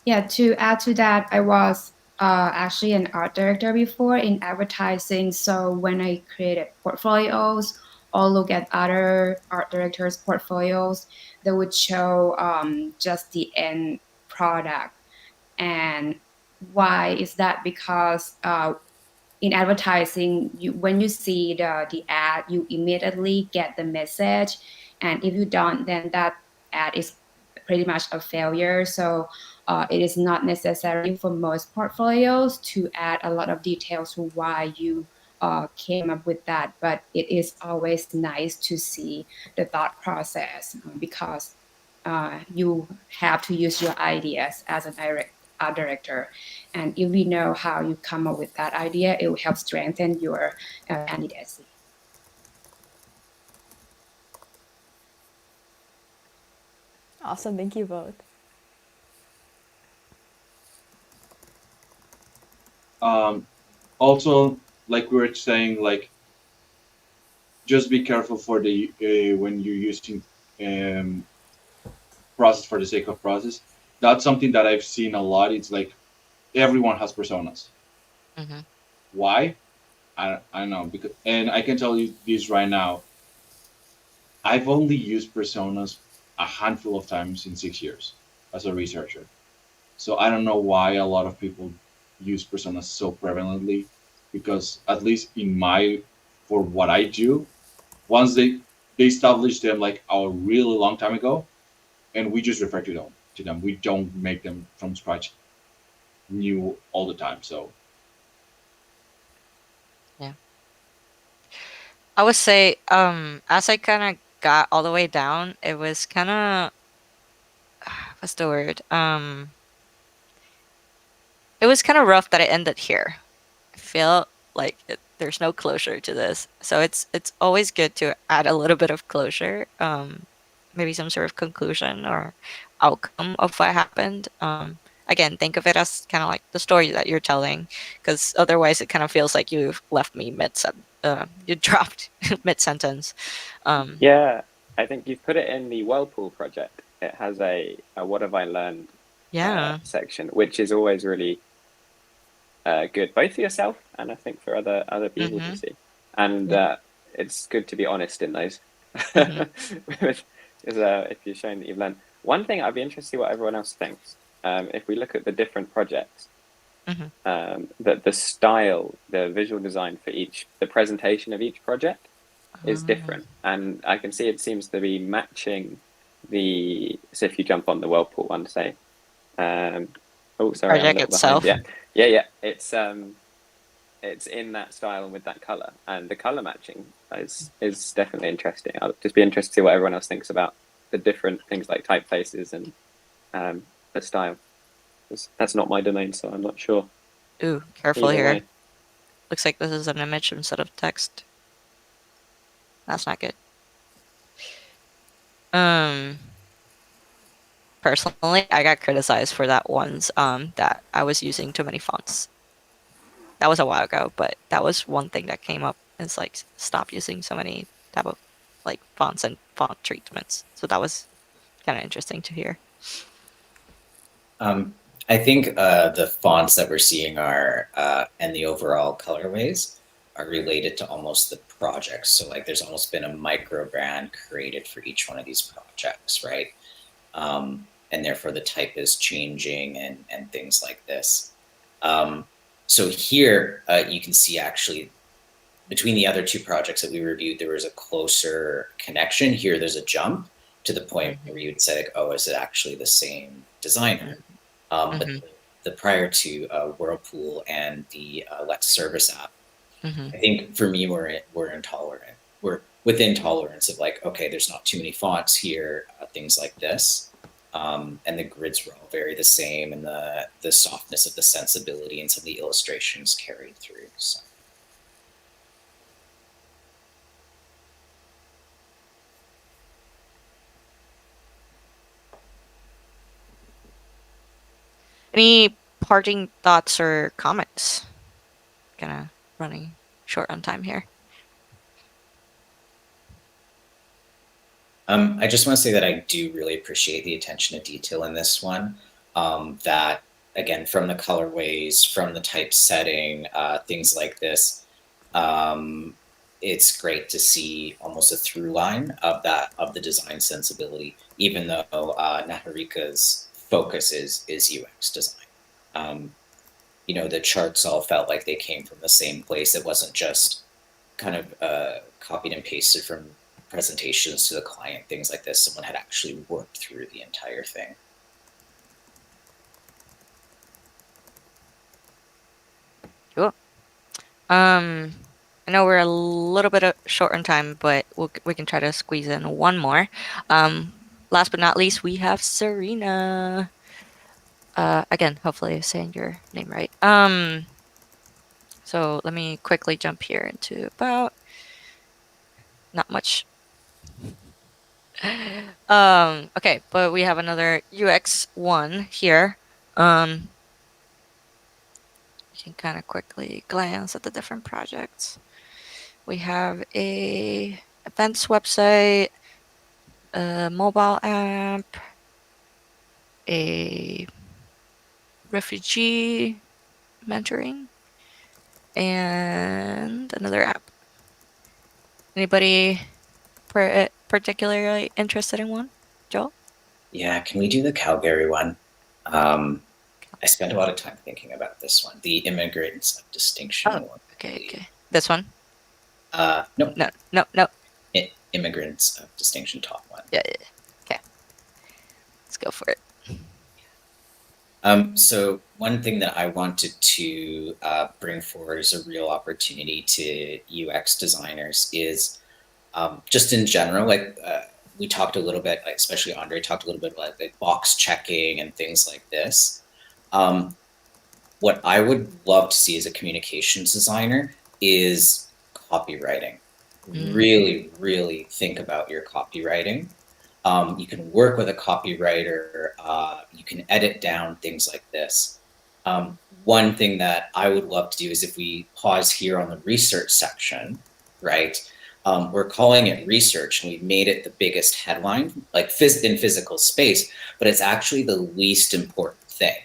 Yeah, to add to that, I was actually an art director before in advertising. So when I created portfolios or look at other art directors' portfolios, they would show just the end product. And why is that? Because in advertising, when you see the ad, you immediately get the message. And if you don't, then that ad is pretty much a failure. So it is not necessary for most portfolios to add a lot of details to why you came up with that. But it is always nice to see the thought process because you have to use your ideas as an art director. And if we know how you come up with that idea, it will help strengthen your candidacy. Awesome, thank you both. Also, like we were saying, like just be careful for the when you're using process for the sake of process. That's something that I've seen a lot. It's like everyone has personas. Why? I don't know, because, and I can tell you this right now. I've only used personas a handful of times in 6 years as a researcher. So I don't know why a lot of people use personas so prevalently, because at least for what I do, once they established them like a really long time ago, and we just refer to them. We don't make them from scratch new all the time. So Yeah. I would say, as I kind of got all the way down, it was kind of, what's the word? It was kind of rough that it ended here. I feel like there's no closure to this, so it's always good to add a little bit of closure, maybe some sort of conclusion or outcome of what happened. Again, think of it as kind of like the story that you're telling, because otherwise it kind of feels like you've left me you dropped mid sentence. Yeah, I think you've put it in the Whirlpool project. It has a what have I learned Yeah. section, which is always really good, both for yourself and I think for other people to see. And it's good to be honest in those. Because if you're showing that you've learned. One thing I'd be interested to see what everyone else thinks. If we look at the different projects, that the style, the visual design for the presentation of each project is different, and I can see it seems to be matching so if you jump on the whirlpool one, say, oh, sorry, I'm a Project little behind. itself. Yeah. It's in that style and with that color, and the color matching is definitely interesting. I'll just be interested to see what everyone else thinks about the different things like typefaces and the style. That's not my domain, so I'm not sure. Ooh, careful Either here. way. Looks like this is an image instead of text. That's not good. Personally, I got criticized for that once, that I was using too many fonts. That was a while ago, but that was one thing that came up. It's like, stop using so many type of like fonts and font treatments. So that was kind of interesting to hear. I think the fonts that we're seeing are and the overall colorways are related to almost the projects. So like there's almost been a micro brand created for each one of these projects, right? And therefore the type is changing and things like this. So here you can see actually between the other two projects that we reviewed, there was a closer connection. Here there's a jump to the point where you would say like, oh, is it actually the same designer? But the prior to Whirlpool and the Let's Service app, I think for me we're intolerant. We're within tolerance of like, okay, there's not too many fonts here, things like this, and the grids were all very the same, and the softness of the sensibility and some of the illustrations carried through. So. Any parting thoughts or comments? Kind of running short on time here. I just want to say that I do really appreciate the attention to detail in this one. That, again, from the colorways, from the typesetting, things like this, it's great to see almost a through line of the design sensibility, even though Naharika's focus is UX design. The charts all felt like they came from the same place. It wasn't just kind of copied and pasted from presentations to the client, things like this. Someone had actually worked through the entire thing. Cool. I know we're a little bit short on time, but we can try to squeeze in one more. Last but not least, we have Serena. Again, hopefully I'm saying your name right. So let me quickly jump here into about not much. Okay, but we have another UX1 here. You can kind of quickly glance at the different projects. We have a events website, a mobile app, a refugee mentoring, and another app. Anybody particularly interested in one? Joel? Yeah, can we do the Calgary one? I spent a lot of time thinking about this one. The Immigrants of Distinction one. Okay. This one? Nope. No. Immigrants of Distinction top one. Yeah. Okay. Let's go for it. So one thing that I wanted to bring forward as a real opportunity to UX designers is just in general, like we talked a little bit, like especially Andre talked a little bit about like box checking and things like this. What I would love to see as a communications designer is copywriting. Really, really think about your copywriting. You can work with a copywriter. You can edit down things like this. One thing that I would love to do is if we pause here on the research section, right? We're calling it research, and we've made it the biggest headline, like in physical space, but it's actually the least important thing.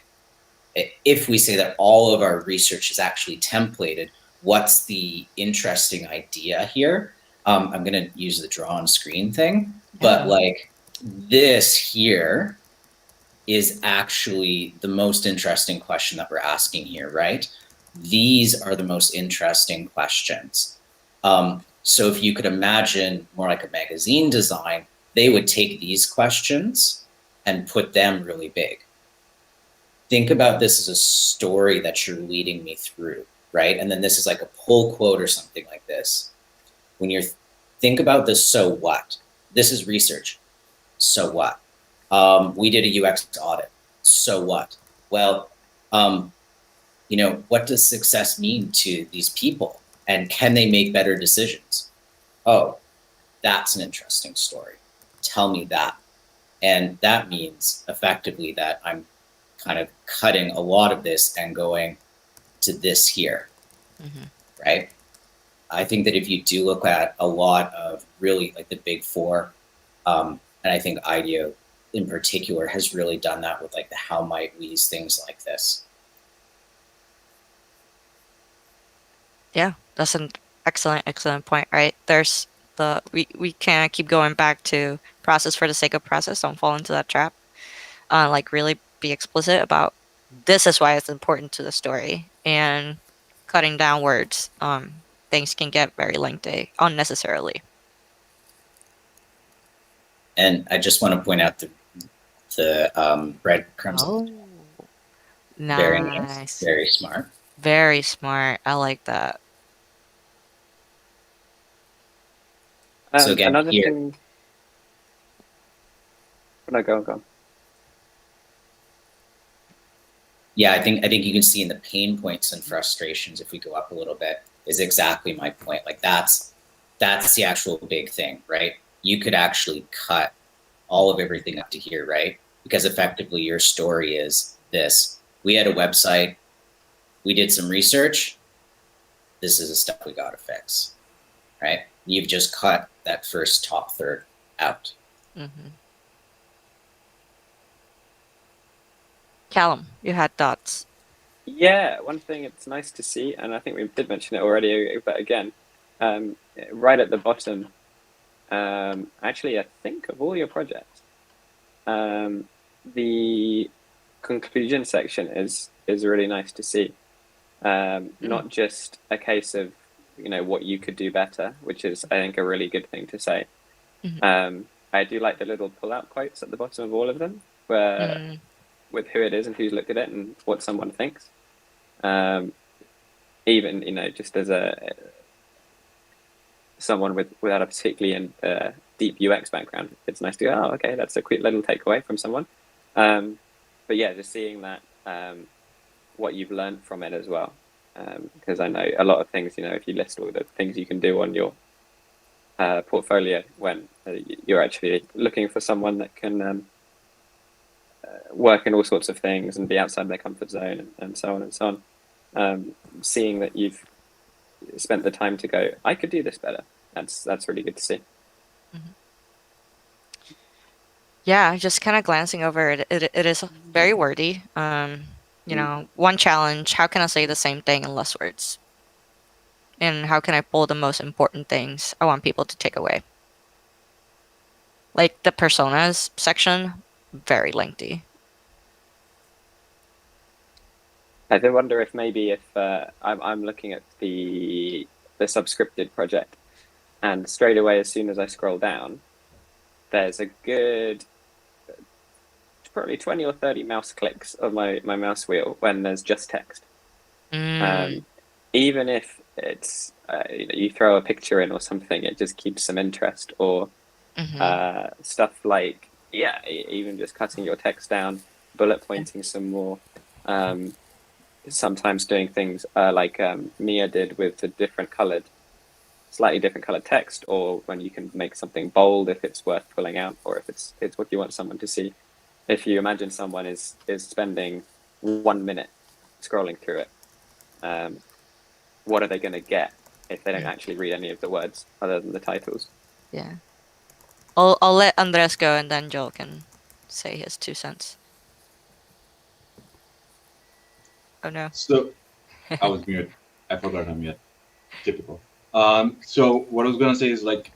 If we say that all of our research is actually templated, what's the interesting idea here? I'm going to use the draw on screen thing, but like this here is actually the most interesting question that we're asking here, right? These are the most interesting questions. So if you could imagine more like a magazine design, they would take these questions and put them really big. Think about this as a story that you're leading me through, right? And then this is like a pull quote or something like this. When you're think about this, so what? This is research. So what? We did a UX audit. So what? Well, what does success mean to these people? And can they make better decisions? Oh, that's an interesting story. Tell me that. And that means effectively that I'm kind of cutting a lot of this and going to this here, right? I think that if you do look at a lot of really like the big four, and I think IDEO in particular has really done that with like the how might we's things like this. Yeah, that's an excellent point, right? There's we can't keep going back to process for the sake of process. Don't fall into that trap. Like really be explicit about this is why it's important to the story, and cutting down words. Things can get very lengthy unnecessarily. And I just want to point out the breadcrumbs. Oh, Very nice, nice. very smart. Very smart. I like that. So again, another here, thing. No, go on. Yeah, I think you can see in the pain points and frustrations, if we go up a little bit, is exactly my point. Like that's the actual big thing, right? You could actually cut all of everything up to here, right? Because effectively your story is this. We had a website, we did some research, this is the stuff we gotta fix, right? You've just cut that first top third out. Callum, you had thoughts. Yeah, one thing it's nice to see, and I think we did mention it already, but again, right at the bottom, actually, I think of all your projects, the conclusion section is really nice to see. Not just a case of what you could do better, which is I think a really good thing to say. I do like the little pull-out quotes at the bottom of all of them, where with who it is and who's looked at it and what someone thinks. Even just as someone without a particularly deep UX background, it's nice to go, oh, okay, that's a quick little takeaway from someone. But yeah, just seeing that what you've learned from it as well, because I know a lot of things. If you list all the things you can do on your portfolio, when you're actually looking for someone that can work in all sorts of things and be outside their comfort zone and so on and so on. Seeing that you've spent the time to go, I could do this better. That's really good to see. Yeah, just kind of glancing over it, it is very wordy. One challenge, how can I say the same thing in less words? And how can I pull the most important things I want people to take away? Like the personas section, very lengthy. I do wonder if maybe if I'm looking at the subscripted project, and straight away as soon as I scroll down, there's a good probably 20 or 30 mouse clicks of my mouse wheel when there's just text. Even if it's you throw a picture in or something, it just keeps some interest. Or stuff like even just cutting your text down, bullet pointing some more. Sometimes doing things like Mia did with the slightly different colored text, or when you can make something bold if it's worth pulling out, or if it's what you want someone to see. If you imagine someone is spending 1 minute scrolling through it, what are they going to get if they don't actually read any of the words other than the titles? Yeah. I'll let Andres go, and then Joel can say his 2 cents. Oh no. So I was mute. I forgot I'm mute. Typical. So what I was gonna say is like,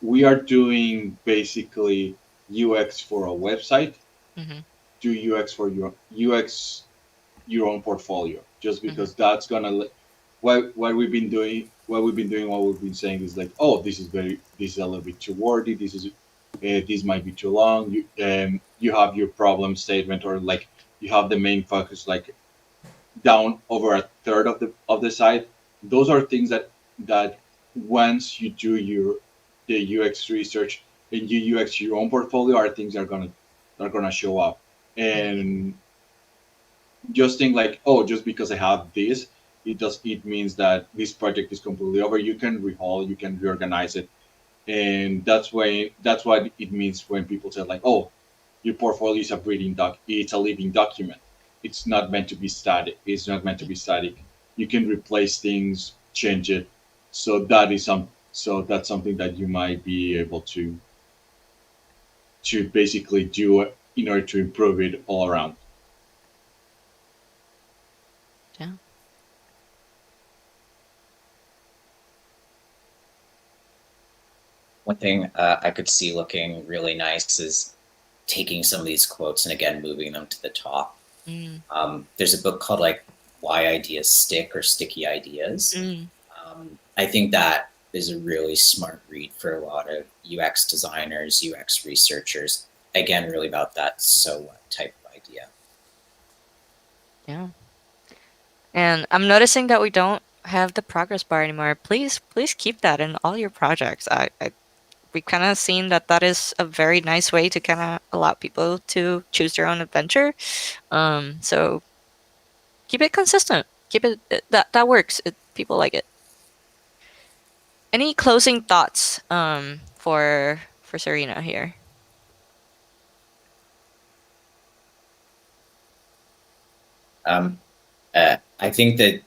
we are doing basically UX for a website, Mm-hmm. do UX for your UX your own portfolio, just Mm-hmm. because that's gonna what we've been doing, what we've been saying is like, oh, this is a little bit too wordy, this might be too long. You have your problem statement, or like you have the main focus like down over a third of the site. Those are things that once you do the UX research and you UX your own portfolio, are things that are gonna show up. And just think like, oh, just because I have this, it means that this project is completely over. You can rehaul, you can reorganize it, and that's what it means when people say like, oh, your portfolio is a it's a living document. It's not meant to be static. It's not meant to be static. You can replace things, change it. So that's something that you might be able to basically do in order to improve it all around. Yeah. One thing I could see looking really nice is taking some of these quotes and again moving them to the top. Mm. There's a book called like Why Ideas Stick or Sticky Ideas. Mm. I think that is a really smart read for a lot of UX designers, UX researchers. Again, really about that so what type of idea. Yeah. And I'm noticing that we don't have the progress bar anymore. Please keep that in all your projects. We kind of seen that that is a very nice way to kind of allow people to choose their own adventure. So keep it consistent. Keep that works. People like it. Any closing thoughts for Serena here? I think that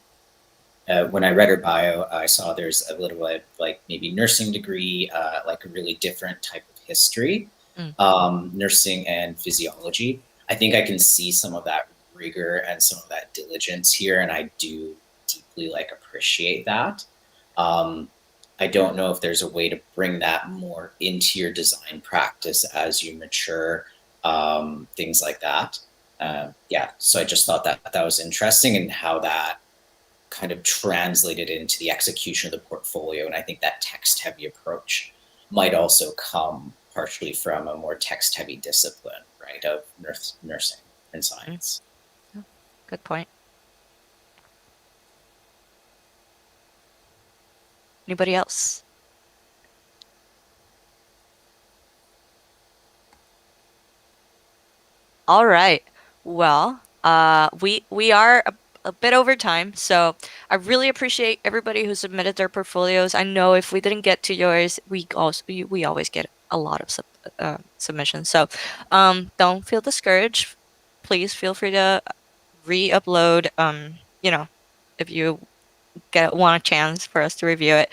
when I read her bio, I saw there's a little bit like maybe nursing degree, like a really different type of history, Mm. nursing and physiology. I think I can see some of that rigor and some of that diligence here, and I do deeply like appreciate that. Um, I don't know if there's a way to bring that more into your design practice as you mature, things like that. Yeah, so I just thought that that was interesting and how that kind of translated into the execution of the portfolio. And I think that text heavy approach might also come partially from a more text heavy discipline, right, of nursing and science. Good point. Anybody else? All right. Well, we are a bit over time, so I really appreciate everybody who submitted their portfolios. I know if we didn't get to yours, we always get a lot of submissions. So, don't feel discouraged. Please feel free to re-upload. If you want a chance for us to review it.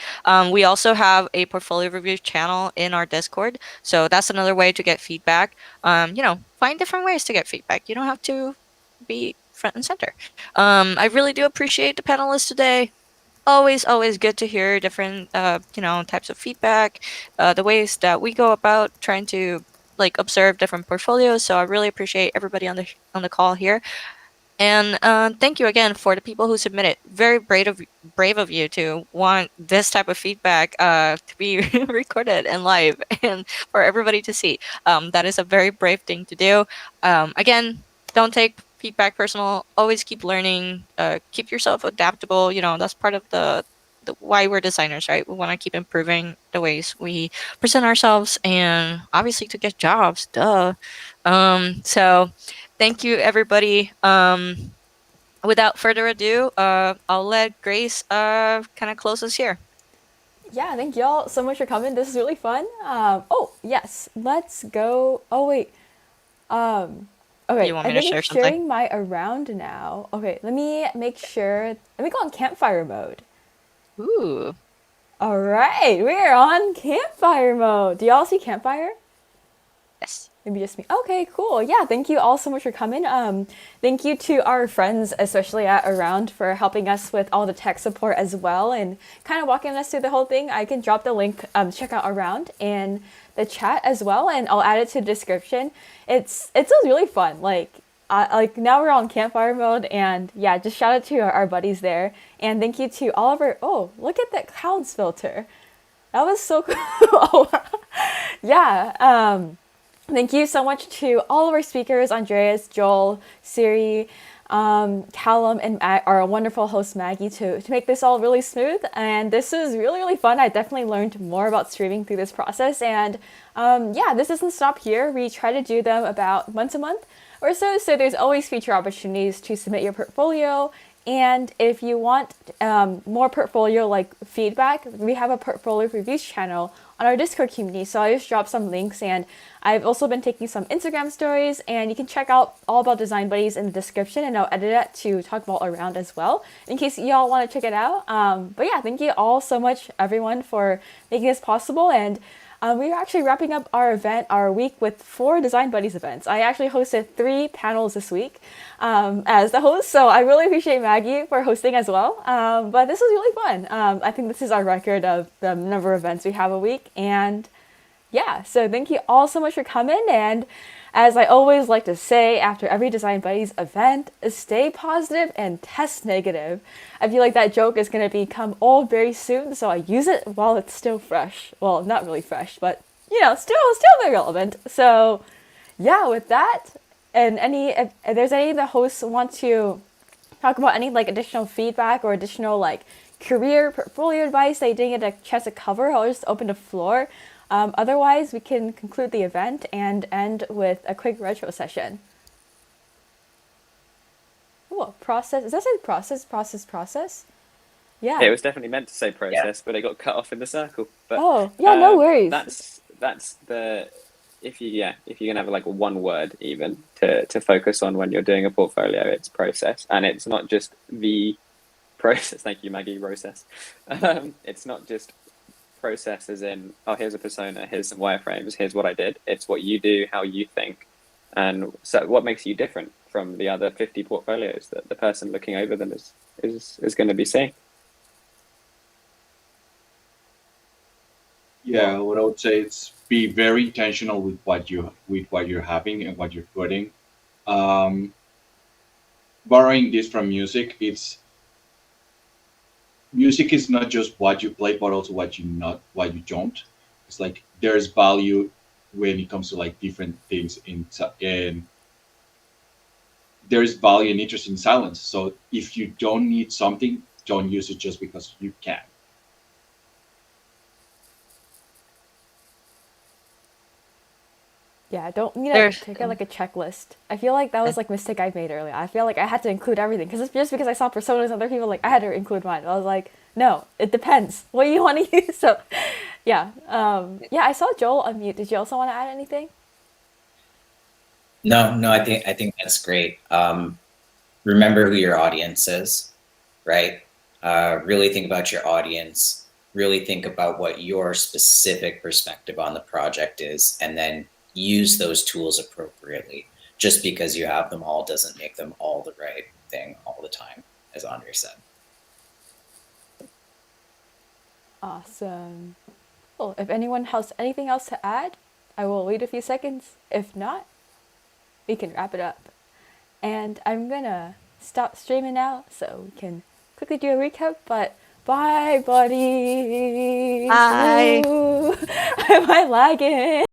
We also have a portfolio review channel in our Discord, so that's another way to get feedback. Find different ways to get feedback. You don't have to be front and center. I really do appreciate the panelists today. Always good to hear different types of feedback, the ways that we go about trying to like observe different portfolios. So I really appreciate everybody on the call here. And thank you again for the people who submitted. Very brave of you to want this type of feedback to be recorded and live and for everybody to see. That is a very brave thing to do. Again, don't take feedback personal. Always keep learning. Keep yourself adaptable. That's part of the why we're designers, right? We want to keep improving the ways we present ourselves and obviously to get jobs. Duh. So thank you, everybody. Without further ado, I'll let Grace kind of close us here. Yeah, thank y'all so much for coming. This is really fun. Oh, yes, let's go. Oh, wait. Okay, You want I me to think share it's something? sharing my around now. Okay, let me make sure. Let me go on campfire mode. Ooh. All right, we're on campfire mode. Do y'all see campfire? Yes. Maybe just me. Okay, cool. Yeah, thank you all so much for coming. Thank you to our friends, especially at Around, for helping us with all the tech support as well and kind of walking us through the whole thing. I can drop the link, check out Around in the chat as well, and I'll add it to the description. It was really fun. Like now we're on campfire mode, and yeah, just shout out to our buddies there, and thank you to all of our. Oh, look at that clouds filter. That was so cool. Yeah. Thank you so much to all of our speakers, Andreas, Joel, Siri, Callum, and our wonderful host, Maggie, to make this all really smooth. And this is really, really fun. I definitely learned more about streaming through this process. And yeah, this doesn't stop here. We try to do them about once a month or so. So there's always future opportunities to submit your portfolio. And if you want more portfolio like feedback, we have a portfolio reviews channel on our Discord community. So I just dropped some links, and I've also been taking some Instagram stories, and you can check out all about Design Buddies in the description, and I'll edit it to talk about Around as well in case y'all want to check it out. But yeah, thank you all so much, everyone, for making this possible. And we're actually wrapping up our week with 4 Design Buddies events. I actually hosted 3 panels this week as the host, so I really appreciate Maggie for hosting as well. But this was really fun. I think this is our record of the number of events we have a week, and yeah, so thank you all so much for coming. And as I always like to say after every Design Buddies event, stay positive and test negative. I feel like that joke is going to become old very soon, so I use it while it's still fresh. Well, not really fresh, but still very relevant. So yeah, with that, and if there's any of the hosts want to talk about any like additional feedback or additional like career portfolio advice they didn't get a chance to cover, I'll just open the floor. Otherwise, we can conclude the event and end with a quick retro session. Oh, process. Does that say process? Yeah. It was definitely meant to say process, but it got cut off in the circle. But, no worries. That's the if you're gonna have like one word even to focus on when you're doing a portfolio, it's process, and it's not just the process. Thank you, Maggie. Process. It's not just process as in, oh, here's a persona, here's some wireframes, here's what I did. It's what you do, how you think, and so what makes you different from the other 50 portfolios that the person looking over them is going to be seeing. Yeah, what I would say is be very intentional with what you're having and what you're putting. Borrowing this from music, music is not just what you play, but also what you don't. It's like there's value when it comes to like different things in there's value and interest in silence. So if you don't need something, don't use it just because you can. Yeah, don't take it like a checklist. I feel like that was like a mistake I made earlier. I feel like I had to include everything because just because I saw personas and other people, like I had to include mine. I was like, no, it depends what you want to use. So, yeah, I saw Joel unmute. Did you also want to add anything? No, I think that's great. Remember who your audience is, right? Really think about your audience. Really think about what your specific perspective on the project is, and then use those tools appropriately. Just because you have them all doesn't make them all the right thing all the time, as Andre said. Awesome. Cool. If anyone has anything else to add, I will wait a few seconds. If not, we can wrap it up. And I'm gonna stop streaming now so we can quickly do a recap, but bye, buddies. Bye. Am I lagging?